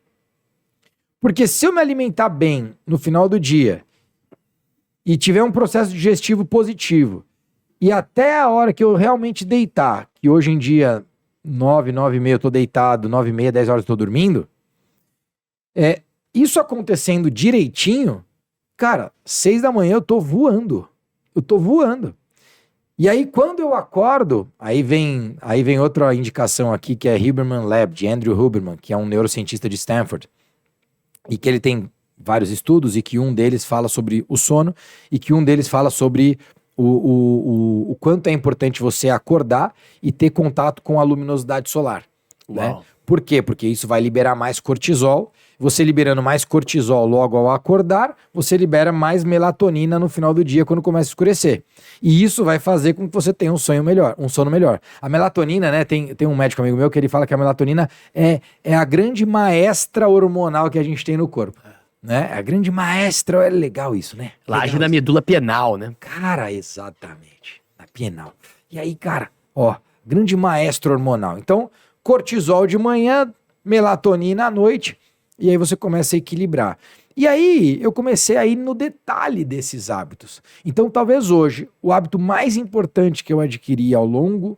Porque se eu me alimentar bem no final do dia e tiver um processo digestivo positivo, e até a hora que eu realmente deitar, que hoje em dia 9, 9h30 eu tô deitado, 9h30, 10 horas eu tô dormindo, isso acontecendo direitinho, cara, 6 da manhã eu tô voando. Eu tô voando. E aí, quando eu acordo, aí vem outra indicação aqui, que é Huberman Lab, de Andrew Huberman, que é um neurocientista de Stanford, e que ele tem vários estudos, e que um deles fala sobre o sono, e que um deles fala sobre o quanto é importante você acordar e ter contato com a luminosidade solar. Né? Por quê? Porque isso vai liberar mais cortisol. Você liberando mais cortisol logo ao acordar, você libera mais melatonina no final do dia quando começa a escurecer. E isso vai fazer com que você tenha um sono melhor. A melatonina, né? Tem um médico amigo meu que ele fala que a melatonina é a grande maestra hormonal que a gente tem no corpo. Né? A grande maestra, é legal isso, né? Ela age Legal na isso. medula penal, né? Cara, exatamente. Na penal. E aí, cara, ó, grande maestro hormonal. Então, cortisol de manhã, melatonina à noite, e aí você começa a equilibrar. E aí, eu comecei a ir no detalhe desses hábitos. Então, talvez hoje, o hábito mais importante que eu adquiri ao longo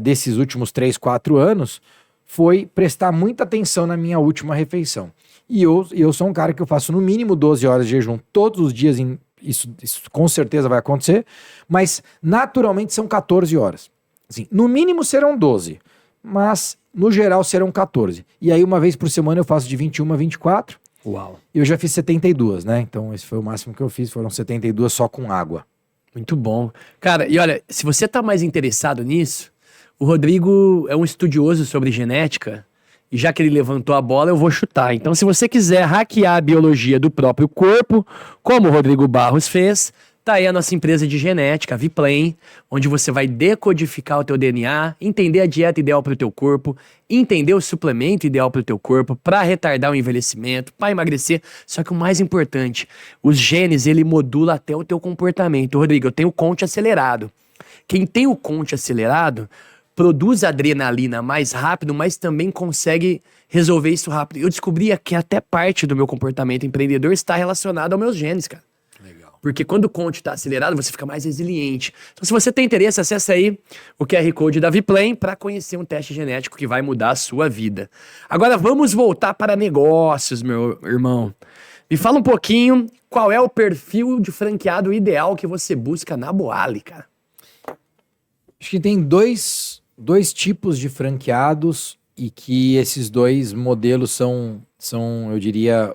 desses últimos 3, 4 anos foi prestar muita atenção na minha última refeição. E eu sou um cara que eu faço no mínimo 12 horas de jejum todos os dias, isso com certeza vai acontecer, mas naturalmente são 14 horas. Assim, no mínimo serão 12, mas no geral serão 14. E aí uma vez por semana eu faço de 21 a 24. Uau. Eu já fiz 72, né? Então esse foi o máximo que eu fiz, foram 72 só com água. Muito bom. Cara, e olha, se você tá mais interessado nisso, o Rodrigo é um estudioso sobre genética, e já que ele levantou a bola, eu vou chutar. Então, se você quiser hackear a biologia do próprio corpo, como o Rodrigo Barros fez, tá aí a nossa empresa de genética, a Viplane, onde você vai decodificar o teu DNA, entender a dieta ideal para o teu corpo, entender o suplemento ideal para o teu corpo, para retardar o envelhecimento, para emagrecer. Só que o mais importante, os genes, ele modula até o teu comportamento. Rodrigo, eu tenho o Conte acelerado. Quem tem o Conte acelerado produz adrenalina mais rápido, mas também consegue resolver isso rápido. Eu descobri que até parte do meu comportamento empreendedor está relacionado aos meus genes, cara. Legal. Porque quando o Conte está acelerado, você fica mais resiliente. Então, se você tem interesse, acessa aí o QR Code da Viplane para conhecer um teste genético que vai mudar a sua vida. Agora, vamos voltar para negócios, meu irmão. Me fala um pouquinho qual é o perfil de franqueado ideal que você busca na Boali, cara. Acho que tem dois tipos de franqueados e que esses dois modelos são, eu diria,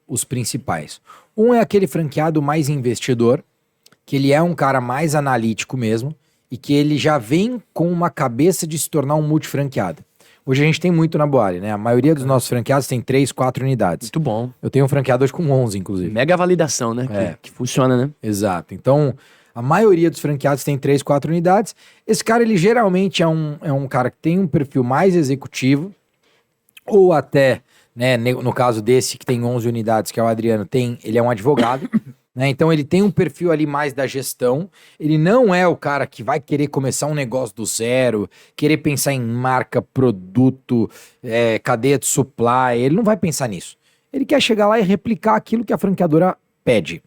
os principais. Um é aquele franqueado mais investidor, que ele é um cara mais analítico mesmo e que ele já vem com uma cabeça de se tornar um multifranqueado. Hoje a gente tem muito na Boali, né? A maioria dos nossos franqueados tem 3, 4 unidades. Muito bom. Eu tenho um franqueado hoje com 11, inclusive. Mega validação, né? Que funciona, né? Exato. Então, a maioria dos franqueados tem 3, 4 unidades. Esse cara, ele geralmente é um cara que tem um perfil mais executivo, ou até, né, no caso desse que tem 11 unidades, que é o Adriano, ele é um advogado, né? Então ele tem um perfil ali mais da gestão. Ele não é o cara que vai querer começar um negócio do zero, querer pensar em marca, produto, cadeia de supply. Ele não vai pensar nisso. Ele quer chegar lá e replicar aquilo que a franqueadora pede.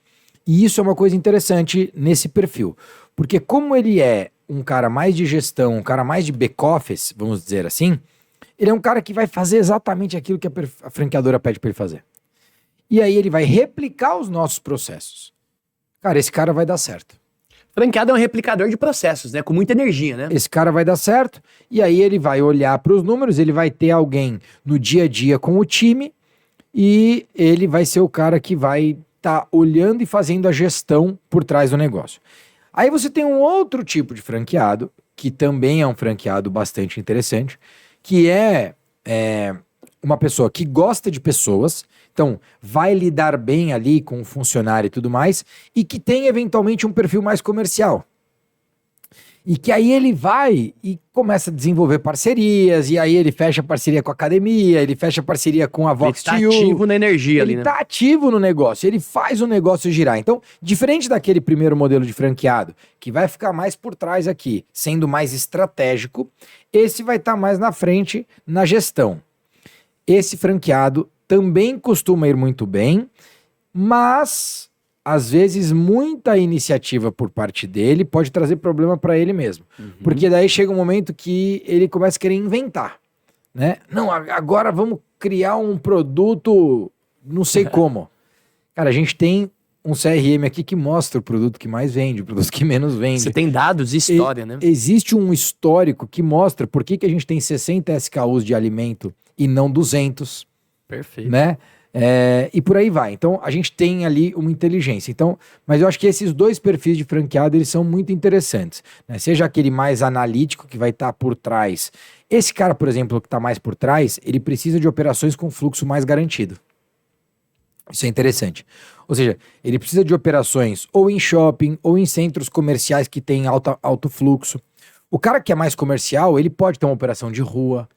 E isso é uma coisa interessante nesse perfil, porque como ele é um cara mais de gestão, um cara mais de back-office, vamos dizer assim, ele é um cara que vai fazer exatamente aquilo que a franqueadora pede para ele fazer. E aí ele vai replicar os nossos processos. Cara, esse cara vai dar certo. Franqueado é um replicador de processos, né? Com muita energia, né? Esse cara vai dar certo, e aí ele vai olhar para os números, ele vai ter alguém no dia a dia com o time, e ele vai ser o cara que vai tá olhando e fazendo a gestão por trás do negócio. Aí você tem um outro tipo de franqueado, que também é um franqueado bastante interessante, que é uma pessoa que gosta de pessoas, então vai lidar bem ali com o funcionário e tudo mais, e que tem eventualmente um perfil mais comercial. E que aí ele vai e começa a desenvolver parcerias, e aí ele fecha parceria com a academia, ele fecha parceria com a Vox Ele tá ativo na energia ali, Ele né? tá ativo no negócio, ele faz o negócio girar. Então, diferente daquele primeiro modelo de franqueado, que vai ficar mais por trás aqui, sendo mais estratégico, esse vai estar mais na frente na gestão. Esse franqueado também costuma ir muito bem, mas às vezes muita iniciativa por parte dele pode trazer problema para ele mesmo. Porque daí chega um momento que ele começa a querer inventar, né? Não, agora vamos criar um produto não sei como. Cara, a gente tem um CRM aqui que mostra o produto que mais vende, o produto que menos vende. Você tem dados e história, né? Existe um histórico que mostra por que a gente tem 60 SKUs de alimento e não 200. Perfeito. Né? E por aí vai. Então, a gente tem ali uma inteligência. Então, mas eu acho que esses dois perfis de franqueado, eles são muito interessantes. Né? Seja aquele mais analítico, que vai estar por trás. Esse cara, por exemplo, que está mais por trás, ele precisa de operações com fluxo mais garantido. Isso é interessante. Ou seja, ele precisa de operações ou em shopping, ou em centros comerciais que têm alto fluxo. O cara que é mais comercial, ele pode ter uma operação de rua,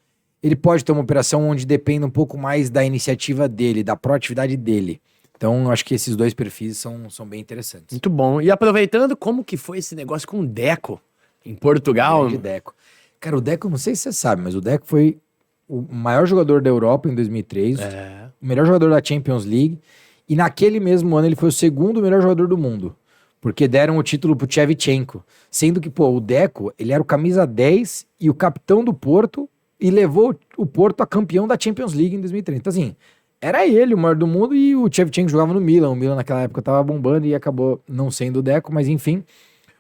ele pode ter uma operação onde depende um pouco mais da iniciativa dele, da proatividade dele. Então, eu acho que esses dois perfis são bem interessantes. Muito bom. E aproveitando, como que foi esse negócio com o Deco em Portugal? Grande Deco. Cara, o Deco, não sei se você sabe, mas o Deco foi o maior jogador da Europa em 2003, o melhor jogador da Champions League, e naquele mesmo ano ele foi o segundo melhor jogador do mundo, porque deram o título pro Shevchenko, sendo que, o Deco, ele era o camisa 10 e o capitão do Porto, e levou o Porto a campeão da Champions League em 2003. Então, assim, era ele o maior do mundo e o Shevchenko jogava no Milan. O Milan naquela época tava bombando e acabou não sendo o Deco, mas enfim,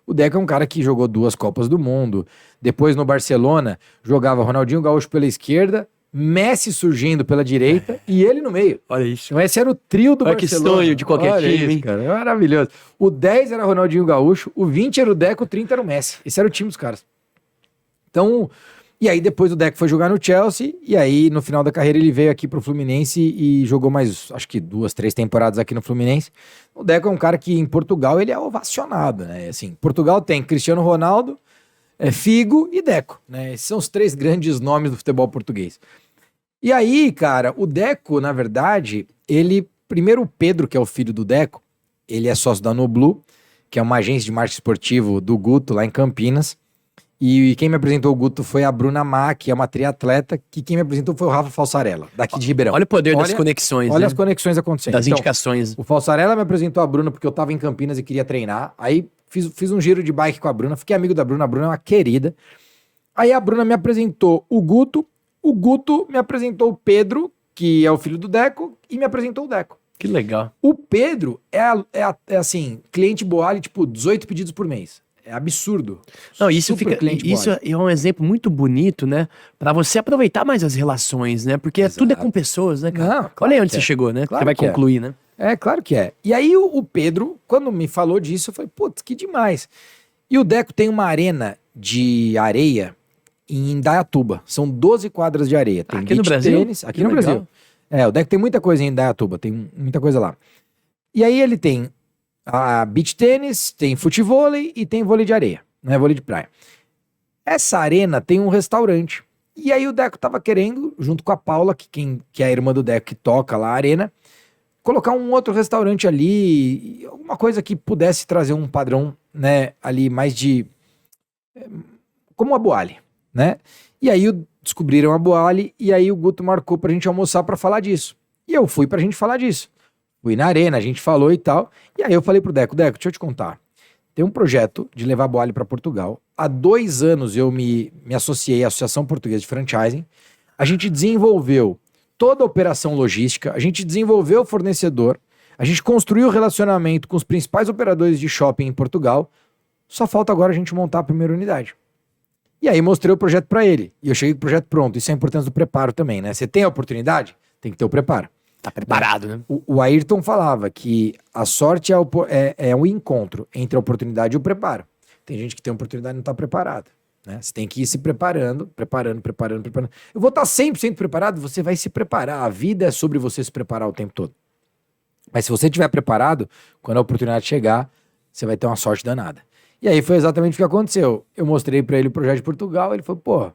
o Deco é um cara que jogou 2 Copas do Mundo. Depois no Barcelona, jogava Ronaldinho Gaúcho pela esquerda, Messi surgindo pela direita e ele no meio. Olha isso. Então esse era o trio do Olha Barcelona. que sonho de qualquer Olha time, isso, hein? cara. É maravilhoso. O 10 era Ronaldinho Gaúcho, o 20 era o Deco, o 30 era o Messi. Esse era o time dos caras. Então, e aí depois o Deco foi jogar no Chelsea, e aí no final da carreira ele veio aqui pro Fluminense e jogou mais, acho que 2, 3 temporadas aqui no Fluminense. O Deco é um cara que em Portugal ele é ovacionado, né? Assim, Portugal tem Cristiano Ronaldo, Figo e Deco, né? Esses são os 3 grandes nomes do futebol português. E aí, cara, o Deco, na verdade, primeiro o Pedro, que é o filho do Deco, ele é sócio da Noblu, que é uma agência de marketing esportivo do Guto, lá em Campinas. E quem me apresentou o Guto foi a Bruna Má, que é uma triatleta, que quem me apresentou foi o Rafa Falsarella, daqui de Ribeirão. Olha o poder das conexões, Olha né? as conexões acontecendo. Das Então, indicações. o Falsarella me apresentou a Bruna porque eu tava em Campinas e queria treinar. Aí fiz um giro de bike com a Bruna, fiquei amigo da Bruna, a Bruna é uma querida. Aí a Bruna me apresentou o Guto me apresentou o Pedro, que é o filho do Deco, e me apresentou o Deco. Que legal. O Pedro é assim, cliente Boali, tipo, 18 pedidos por mês. É absurdo. Não, isso Boali. é um exemplo muito bonito, né? Pra você aproveitar mais as relações, né? Porque tudo é com pessoas, né, cara? Não, claro olha aí onde que você chegou, né? Claro você vai que concluir, né? É, claro que é. E aí o Pedro, quando me falou disso, eu falei, putz, que demais. E o Deco tem uma arena de areia em Indaiatuba. São 12 quadras de areia. Tem aqui no Brasil? tênis, aqui no Brasil. O Deco tem muita coisa em Indaiatuba, tem muita coisa lá. E aí ele tem a beach tênis, tem futevôlei e tem vôlei de areia, não é vôlei de praia. Essa arena tem um restaurante. E aí o Deco tava querendo, junto com a Paula, que é a irmã do Deco, que toca lá a arena, colocar um outro restaurante ali, alguma coisa que pudesse trazer um padrão, né, ali mais de... como a Boali, né? E aí descobriram a Boali e aí o Guto marcou pra gente almoçar pra falar disso. E eu fui pra gente falar disso. Fui na arena, a gente falou e tal. E aí eu falei pro Deco, deixa eu te contar. Tem um projeto de levar a Boali pra Portugal. Há 2 anos eu me associei à Associação Portuguesa de Franchising. A gente desenvolveu toda a operação logística, a gente desenvolveu o fornecedor, a gente construiu o relacionamento com os principais operadores de shopping em Portugal. Só falta agora a gente montar a primeira unidade. E aí mostrei o projeto pra ele. E eu cheguei com o projeto pronto. Isso é a importância do preparo também, né? Você tem a oportunidade, tem que ter o preparo. Tá preparado, né? O Ayrton falava que a sorte é um encontro entre a oportunidade e o preparo. Tem gente que tem oportunidade e não tá preparada, né? Você tem que ir se preparando. Eu vou estar 100% preparado, você vai se preparar. A vida é sobre você se preparar o tempo todo. Mas se você estiver preparado, quando a oportunidade chegar, você vai ter uma sorte danada. E aí foi exatamente o que aconteceu. Eu mostrei pra ele o projeto de Portugal, ele falou,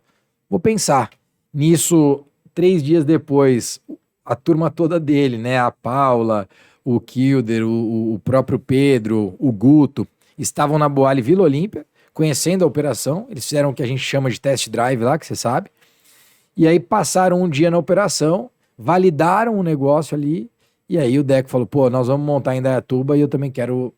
vou pensar. Nisso, 3 dias depois, a turma toda dele, né? A Paula, o Kilder, o próprio Pedro, o Guto, estavam na Boali Vila Olímpia, conhecendo a operação. Eles fizeram o que a gente chama de test drive lá, que você sabe. E aí passaram um dia na operação, validaram o negócio ali, e aí o Deco falou, nós vamos montar em Indaiatuba e eu também quero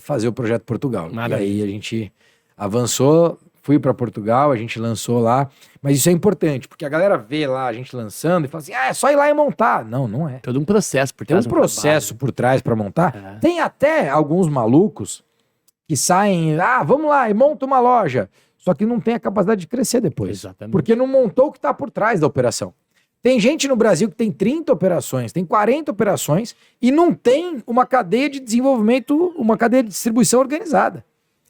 fazer o projeto Portugal. Maravilha. E aí a gente avançou, fui para Portugal, a gente lançou lá, mas isso é importante, porque a galera vê lá a gente lançando e fala assim, é só ir lá e montar. Não, não é. Todo um processo por Tem um trás. processo por trás para montar. Tem até alguns malucos que saem, vamos lá e monta uma loja, só que não tem a capacidade de crescer depois. Exatamente. Porque não montou o que está por trás da operação. Tem gente no Brasil que tem 30 operações, tem 40 operações e não tem uma cadeia de desenvolvimento, uma cadeia de distribuição organizada.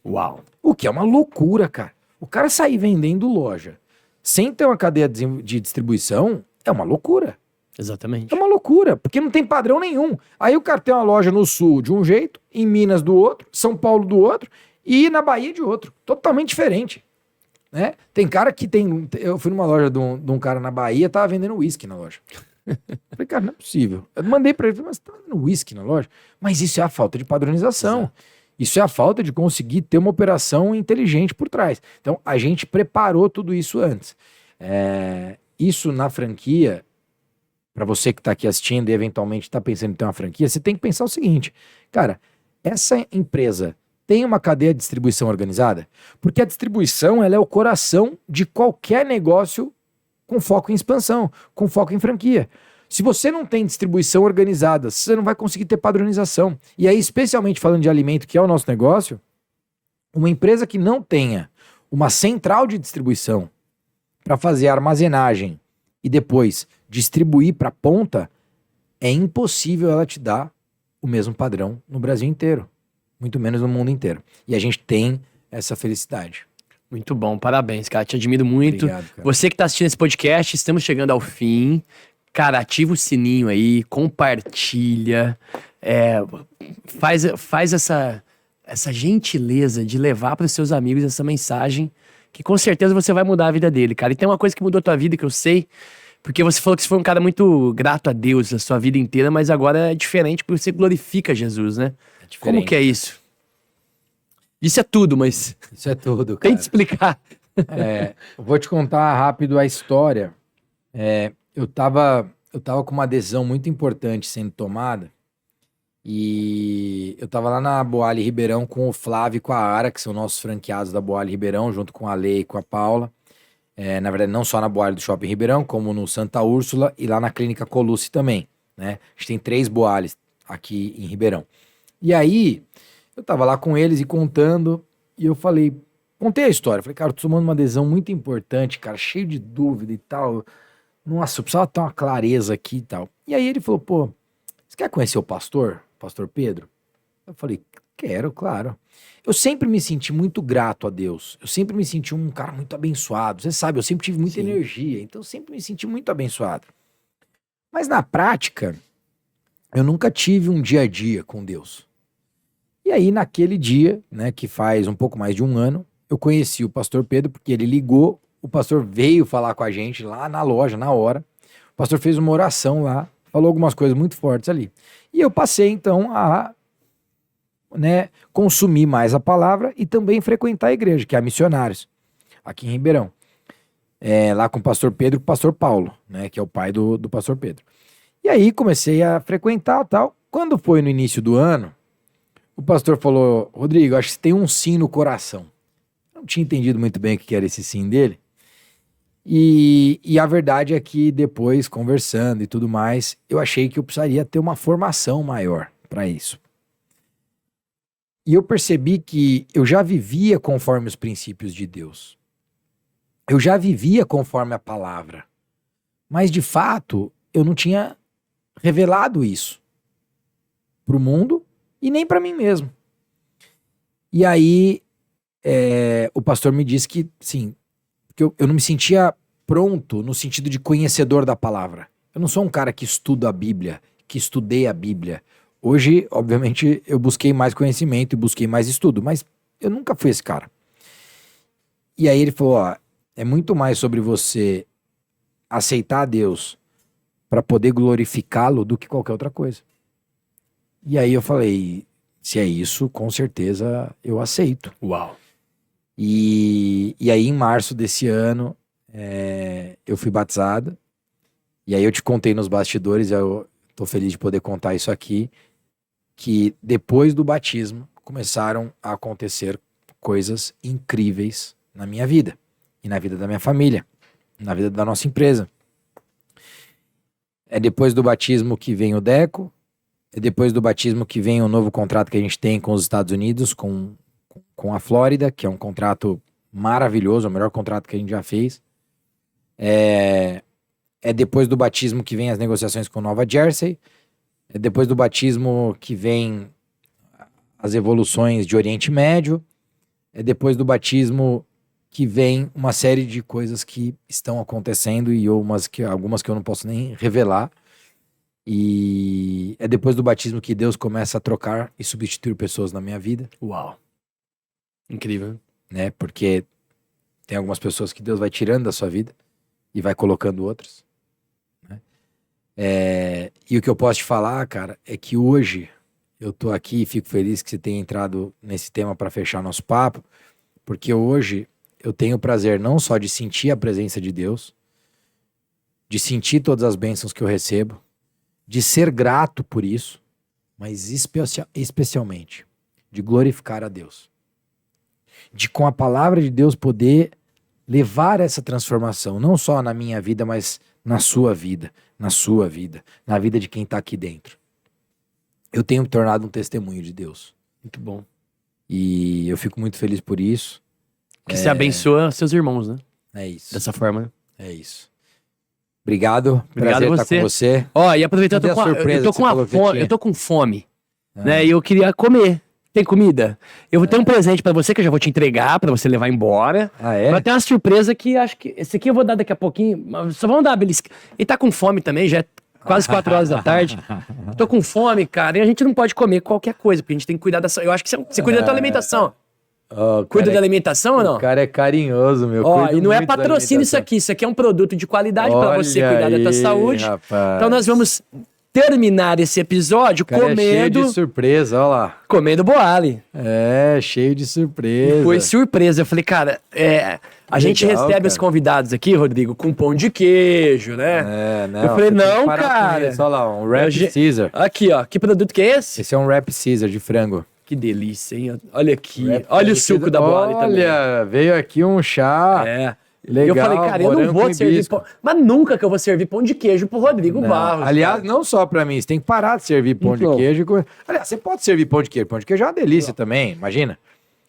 Uau. O que é uma loucura, cara. O cara sair vendendo loja sem ter uma cadeia de distribuição é uma loucura. Exatamente. É uma loucura, porque não tem padrão nenhum. Aí o cara tem uma loja no Sul de um jeito, em Minas do outro, São Paulo do outro e na Bahia de outro. Totalmente diferente. Né? Tem cara que tem... Eu fui numa loja de um cara na Bahia, tava vendendo uísque na loja. Falei, cara, não é possível. Eu mandei pra ele, falei, mas você tá vendendo uísque na loja? Mas isso é a falta de padronização. Exato. Isso é a falta de conseguir ter uma operação inteligente por trás. Então, a gente preparou tudo isso antes. Isso na franquia, para você que tá aqui assistindo e eventualmente tá pensando em ter uma franquia, você tem que pensar o seguinte, cara, essa empresa tem uma cadeia de distribuição organizada? Porque a distribuição, ela é o coração de qualquer negócio com foco em expansão, com foco em franquia. Se você não tem distribuição organizada, você não vai conseguir ter padronização. E aí, especialmente falando de alimento, que é o nosso negócio, uma empresa que não tenha uma central de distribuição para fazer a armazenagem e depois distribuir para a ponta, é impossível ela te dar o mesmo padrão no Brasil inteiro. Muito menos no mundo inteiro. E a gente tem essa felicidade. Muito bom, parabéns, cara. Te admiro muito. Obrigado, cara. Você que tá assistindo esse podcast, estamos chegando ao fim. Cara, ativa o sininho aí, compartilha. Faz essa gentileza de levar para os seus amigos essa mensagem, que com certeza você vai mudar a vida dele, cara. E tem uma coisa que mudou a tua vida que eu sei, porque você falou que você foi um cara muito grato a Deus a sua vida inteira, mas agora é diferente porque você glorifica Jesus, né? Como que é isso? Isso é tudo, mas... Isso é tudo, cara. Tenta explicar. Eu vou te contar rápido a história. Eu tava com uma decisão muito importante sendo tomada e eu tava lá na Boali Ribeirão com o Flávio e com a Ara, que são nossos franqueados da Boali Ribeirão, junto com a Lei e com a Paula. Na verdade, não só na Boali do Shopping Ribeirão, como no Santa Úrsula e lá na Clínica Colucci também, né? A gente tem 3 Boalis aqui em Ribeirão. E aí, eu tava lá com eles e contando, e eu contei a história. Falei, cara, eu tô tomando uma decisão muito importante, cara, cheio de dúvida e tal. Nossa, eu precisava ter uma clareza aqui e tal. E aí ele falou, pô, você quer conhecer o pastor Pedro? Eu falei, quero, claro. Eu sempre me senti muito grato a Deus. Eu sempre me senti um cara muito abençoado. Você sabe, eu sempre tive muita energia, então eu sempre me senti muito abençoado. Mas na prática, eu nunca tive um dia a dia com Deus. E aí, naquele dia, né, que faz um pouco mais de um ano, eu conheci o pastor Pedro, porque ele ligou, o pastor veio falar com a gente lá na loja, na hora. O pastor fez uma oração lá, falou algumas coisas muito fortes ali. E eu passei, então, a consumir mais a palavra e também frequentar a igreja, que é a Missionários, aqui em Ribeirão. Lá com o pastor Pedro e com o pastor Paulo, né, que é o pai do pastor Pedro. E aí comecei a frequentar e tal. Quando foi no início do ano, o pastor falou, Rodrigo, acho que você tem um sim no coração. Eu não tinha entendido muito bem o que era esse sim dele. E a verdade é que depois, conversando e tudo mais, eu achei que eu precisaria ter uma formação maior para isso. E eu percebi que eu já vivia conforme os princípios de Deus. Eu já vivia conforme a palavra. Mas, de fato, eu não tinha revelado isso para o mundo e nem para mim mesmo. E aí, o pastor me disse que, sim, que eu não me sentia pronto no sentido de conhecedor da palavra. Eu não sou um cara que estuda a Bíblia, que estudei a Bíblia. Hoje, obviamente, eu busquei mais conhecimento e busquei mais estudo, mas eu nunca fui esse cara. E aí ele falou, é muito mais sobre você aceitar a Deus para poder glorificá-lo do que qualquer outra coisa. E aí eu falei, se é isso, com certeza eu aceito. Uau. E aí em março desse ano, eu fui batizado. E aí eu te contei nos bastidores, eu tô feliz de poder contar isso aqui, que depois do batismo começaram a acontecer coisas incríveis na minha vida, e na vida da minha família, na vida da nossa empresa. É depois do batismo que vem o Deco, é depois do batismo que vem o novo contrato que a gente tem com os Estados Unidos, com a Flórida, que é um contrato maravilhoso, é o melhor contrato que a gente já fez. É depois do batismo que vem as negociações com Nova Jersey, é depois do batismo que vem as evoluções de Oriente Médio, é depois do batismo que vem uma série de coisas que estão acontecendo e algumas que eu não posso nem revelar. E é depois do batismo que Deus começa a trocar e substituir pessoas na minha vida. Uau. Incrível. Né? Porque tem algumas pessoas que Deus vai tirando da sua vida e vai colocando outras. Né? E o que eu posso te falar, cara, é que hoje eu tô aqui e fico feliz que você tenha entrado nesse tema para fechar nosso papo, porque hoje eu tenho o prazer não só de sentir a presença de Deus, de sentir todas as bênçãos que eu recebo, de ser grato por isso, mas especialmente de glorificar a Deus. De com a palavra de Deus poder levar essa transformação, não só na minha vida, mas na sua vida, na vida de quem está aqui dentro. Eu tenho me tornado um testemunho de Deus. Muito bom. E eu fico muito feliz por isso. Que você abençoa seus irmãos, né? É isso. Dessa forma, né? É isso. Obrigado. Obrigado Prazer a estar com você. Ó, e aproveitando, Cadê a surpresa que você falou que tinha? eu tô com fome, né? E eu queria comer. Tem comida? Eu vou ter um presente pra você que eu já vou te entregar pra você levar embora. Ah, é? Vai ter uma surpresa que acho que esse aqui eu vou dar daqui a pouquinho. Mas só vamos dar uma belisca. Ele tá com fome também, já é quase 4 horas da tarde. Tô com fome, cara, e a gente não pode comer qualquer coisa, porque a gente tem que cuidar da sua. Eu acho que você cuida da tua alimentação. Cuida da alimentação ou não? O cara é carinhoso, meu. Ó, e não é patrocínio isso aqui é um produto de qualidade pra você cuidar da tua saúde. Rapaz. Então nós vamos terminar esse episódio comendo... É cheio de surpresa, olha lá. Comendo boali. É, cheio de surpresa. Foi surpresa. Eu falei, cara, a gente recebe os convidados aqui, Rodrigo, com pão de queijo, né? Não, eu falei, não, cara. Olha lá, um Wrap Caesar. Aqui, ó. Que produto que é esse? Esse é um Wrap Caesar de frango. Que delícia, hein? Olha aqui. Olha o suco da boali também. Olha, veio aqui um chá. Legal, eu falei, cara, eu não vou servir pão. Mas nunca que eu vou servir pão de queijo pro Rodrigo Barros. Aliás, não só pra mim, você tem que parar de servir pão de queijo. Aliás, você pode servir pão de queijo. Pão de queijo é uma delícia também, imagina.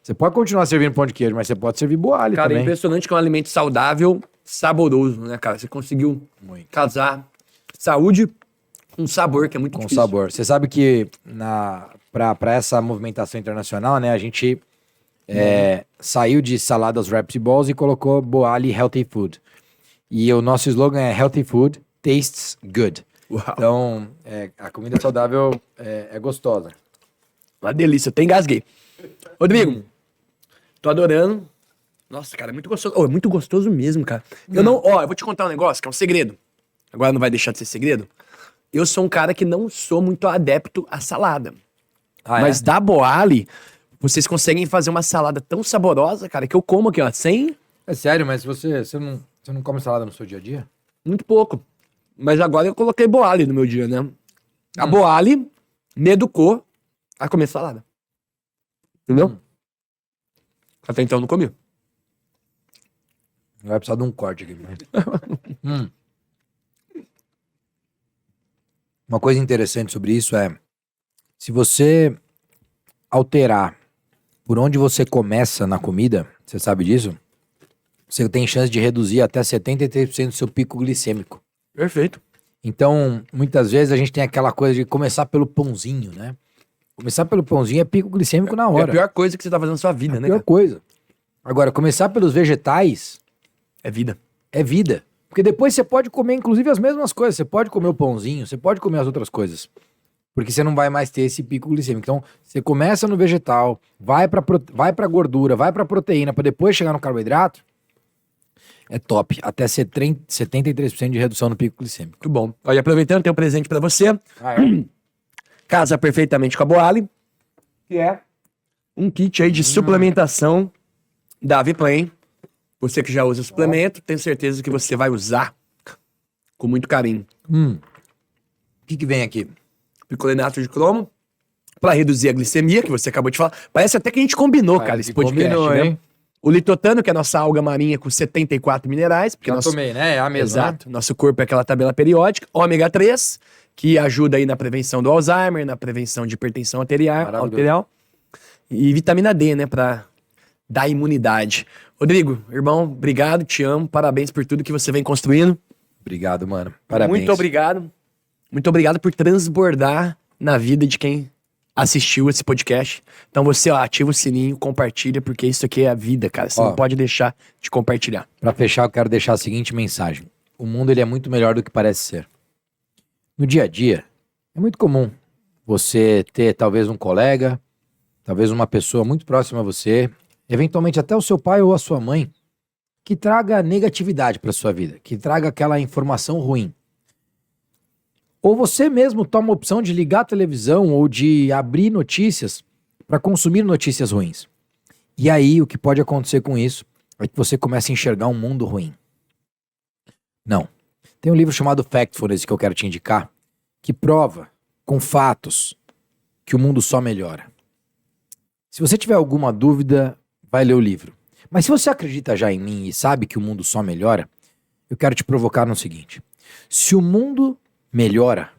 Você pode continuar servindo pão de queijo, mas você pode servir boali também. Cara, é impressionante que é um alimento saudável, saboroso, né, cara? Você conseguiu casar saúde com sabor, que é muito difícil. Com sabor. Você sabe que pra essa movimentação internacional, né, a gente... saiu de saladas, wraps e balls e colocou boali healthy food. E o nosso slogan é healthy food tastes good. Uau. Então, a comida saudável é gostosa. Uma delícia, até engasguei. Rodrigo, tô adorando. Nossa, cara, é muito gostoso. É muito gostoso mesmo, cara. Eu vou te contar um negócio que é um segredo. Agora não vai deixar de ser segredo. Eu sou um cara que não sou muito adepto à salada. Mas da boali... Vocês conseguem fazer uma salada tão saborosa, cara, que eu como aqui, ó, sem... É sério, mas você não come salada no seu dia a dia? Muito pouco. Mas agora eu coloquei boali no meu dia, né? A boali me educou a comer salada. Entendeu? Até então eu não comi. Vai precisar de um corte aqui. Mas... Uma coisa interessante sobre isso é... Se você alterar por onde você começa na comida, você sabe disso? Você tem chance de reduzir até 73% do seu pico glicêmico. Perfeito. Então, muitas vezes a gente tem aquela coisa de começar pelo pãozinho, né? Começar pelo pãozinho é pico glicêmico na hora. É a pior coisa que você tá fazendo na sua vida, né, cara? É a pior coisa. Agora, começar pelos vegetais... É vida. É vida. Porque depois você pode comer, inclusive, as mesmas coisas. Você pode comer o pãozinho, você pode comer as outras coisas. Porque você não vai mais ter esse pico glicêmico. Então, você começa no vegetal, vai pra gordura, vai pra proteína, pra depois chegar no carboidrato, é top. Até 73% de redução no pico glicêmico. Muito bom. Olha, aproveitando, tem um presente pra você. Casa perfeitamente com a boali, que é um kit aí de suplementação da Aviplain. Você que já usa o suplemento, tenho certeza que você vai usar com muito carinho. O que vem aqui? Picolenato de cromo, pra reduzir a glicemia, que você acabou de falar. Parece até que a gente combinou, cara, esse podcast, combinou, né? Hein? O litotano, que é a nossa alga marinha com 74 minerais. Porque Já tomei, né? É a mesma. Exato. Nosso corpo é aquela tabela periódica. Ômega 3, que ajuda aí na prevenção do Alzheimer, na prevenção de hipertensão arterial. E vitamina D, né? Pra dar imunidade. Rodrigo, irmão, obrigado, te amo. Parabéns por tudo que você vem construindo. Obrigado, mano. Parabéns. Muito obrigado. Muito obrigado por transbordar na vida de quem assistiu esse podcast. Então você, ó, ativa o sininho, compartilha, porque isso aqui é a vida, cara. Você não pode deixar de compartilhar. Pra fechar, eu quero deixar a seguinte mensagem. O mundo, ele é muito melhor do que parece ser. No dia a dia, é muito comum você ter talvez um colega, talvez uma pessoa muito próxima a você, eventualmente até o seu pai ou a sua mãe, que traga negatividade pra sua vida, que traga aquela informação ruim. Ou você mesmo toma a opção de ligar a televisão ou de abrir notícias para consumir notícias ruins. E aí o que pode acontecer com isso é que você começa a enxergar um mundo ruim. Não. Tem um livro chamado Factfulness que eu quero te indicar, que prova com fatos que o mundo só melhora. Se você tiver alguma dúvida, vai ler o livro. Mas se você acredita já em mim e sabe que o mundo só melhora, eu quero te provocar no seguinte. Se o mundo melhora,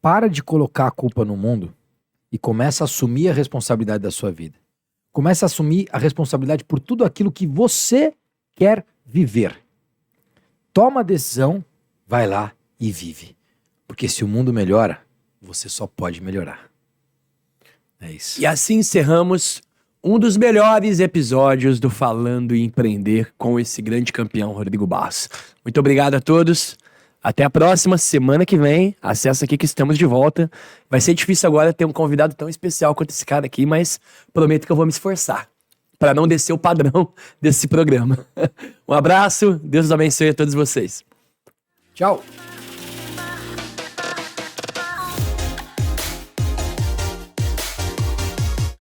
para de colocar a culpa no mundo e começa a assumir a responsabilidade da sua vida. Começa a assumir a responsabilidade por tudo aquilo que você quer viver. Toma a decisão, vai lá e vive. Porque se o mundo melhora, você só pode melhorar. É isso. E assim encerramos um dos melhores episódios do Falando em Empreender com esse grande campeão, Rodrigo Barros. Muito obrigado a todos. Até a próxima semana que vem. Acessa aqui que estamos de volta. Vai ser difícil agora ter um convidado tão especial quanto esse cara aqui, mas prometo que eu vou me esforçar para não descer o padrão desse programa. Um abraço, Deus abençoe a todos vocês. Tchau.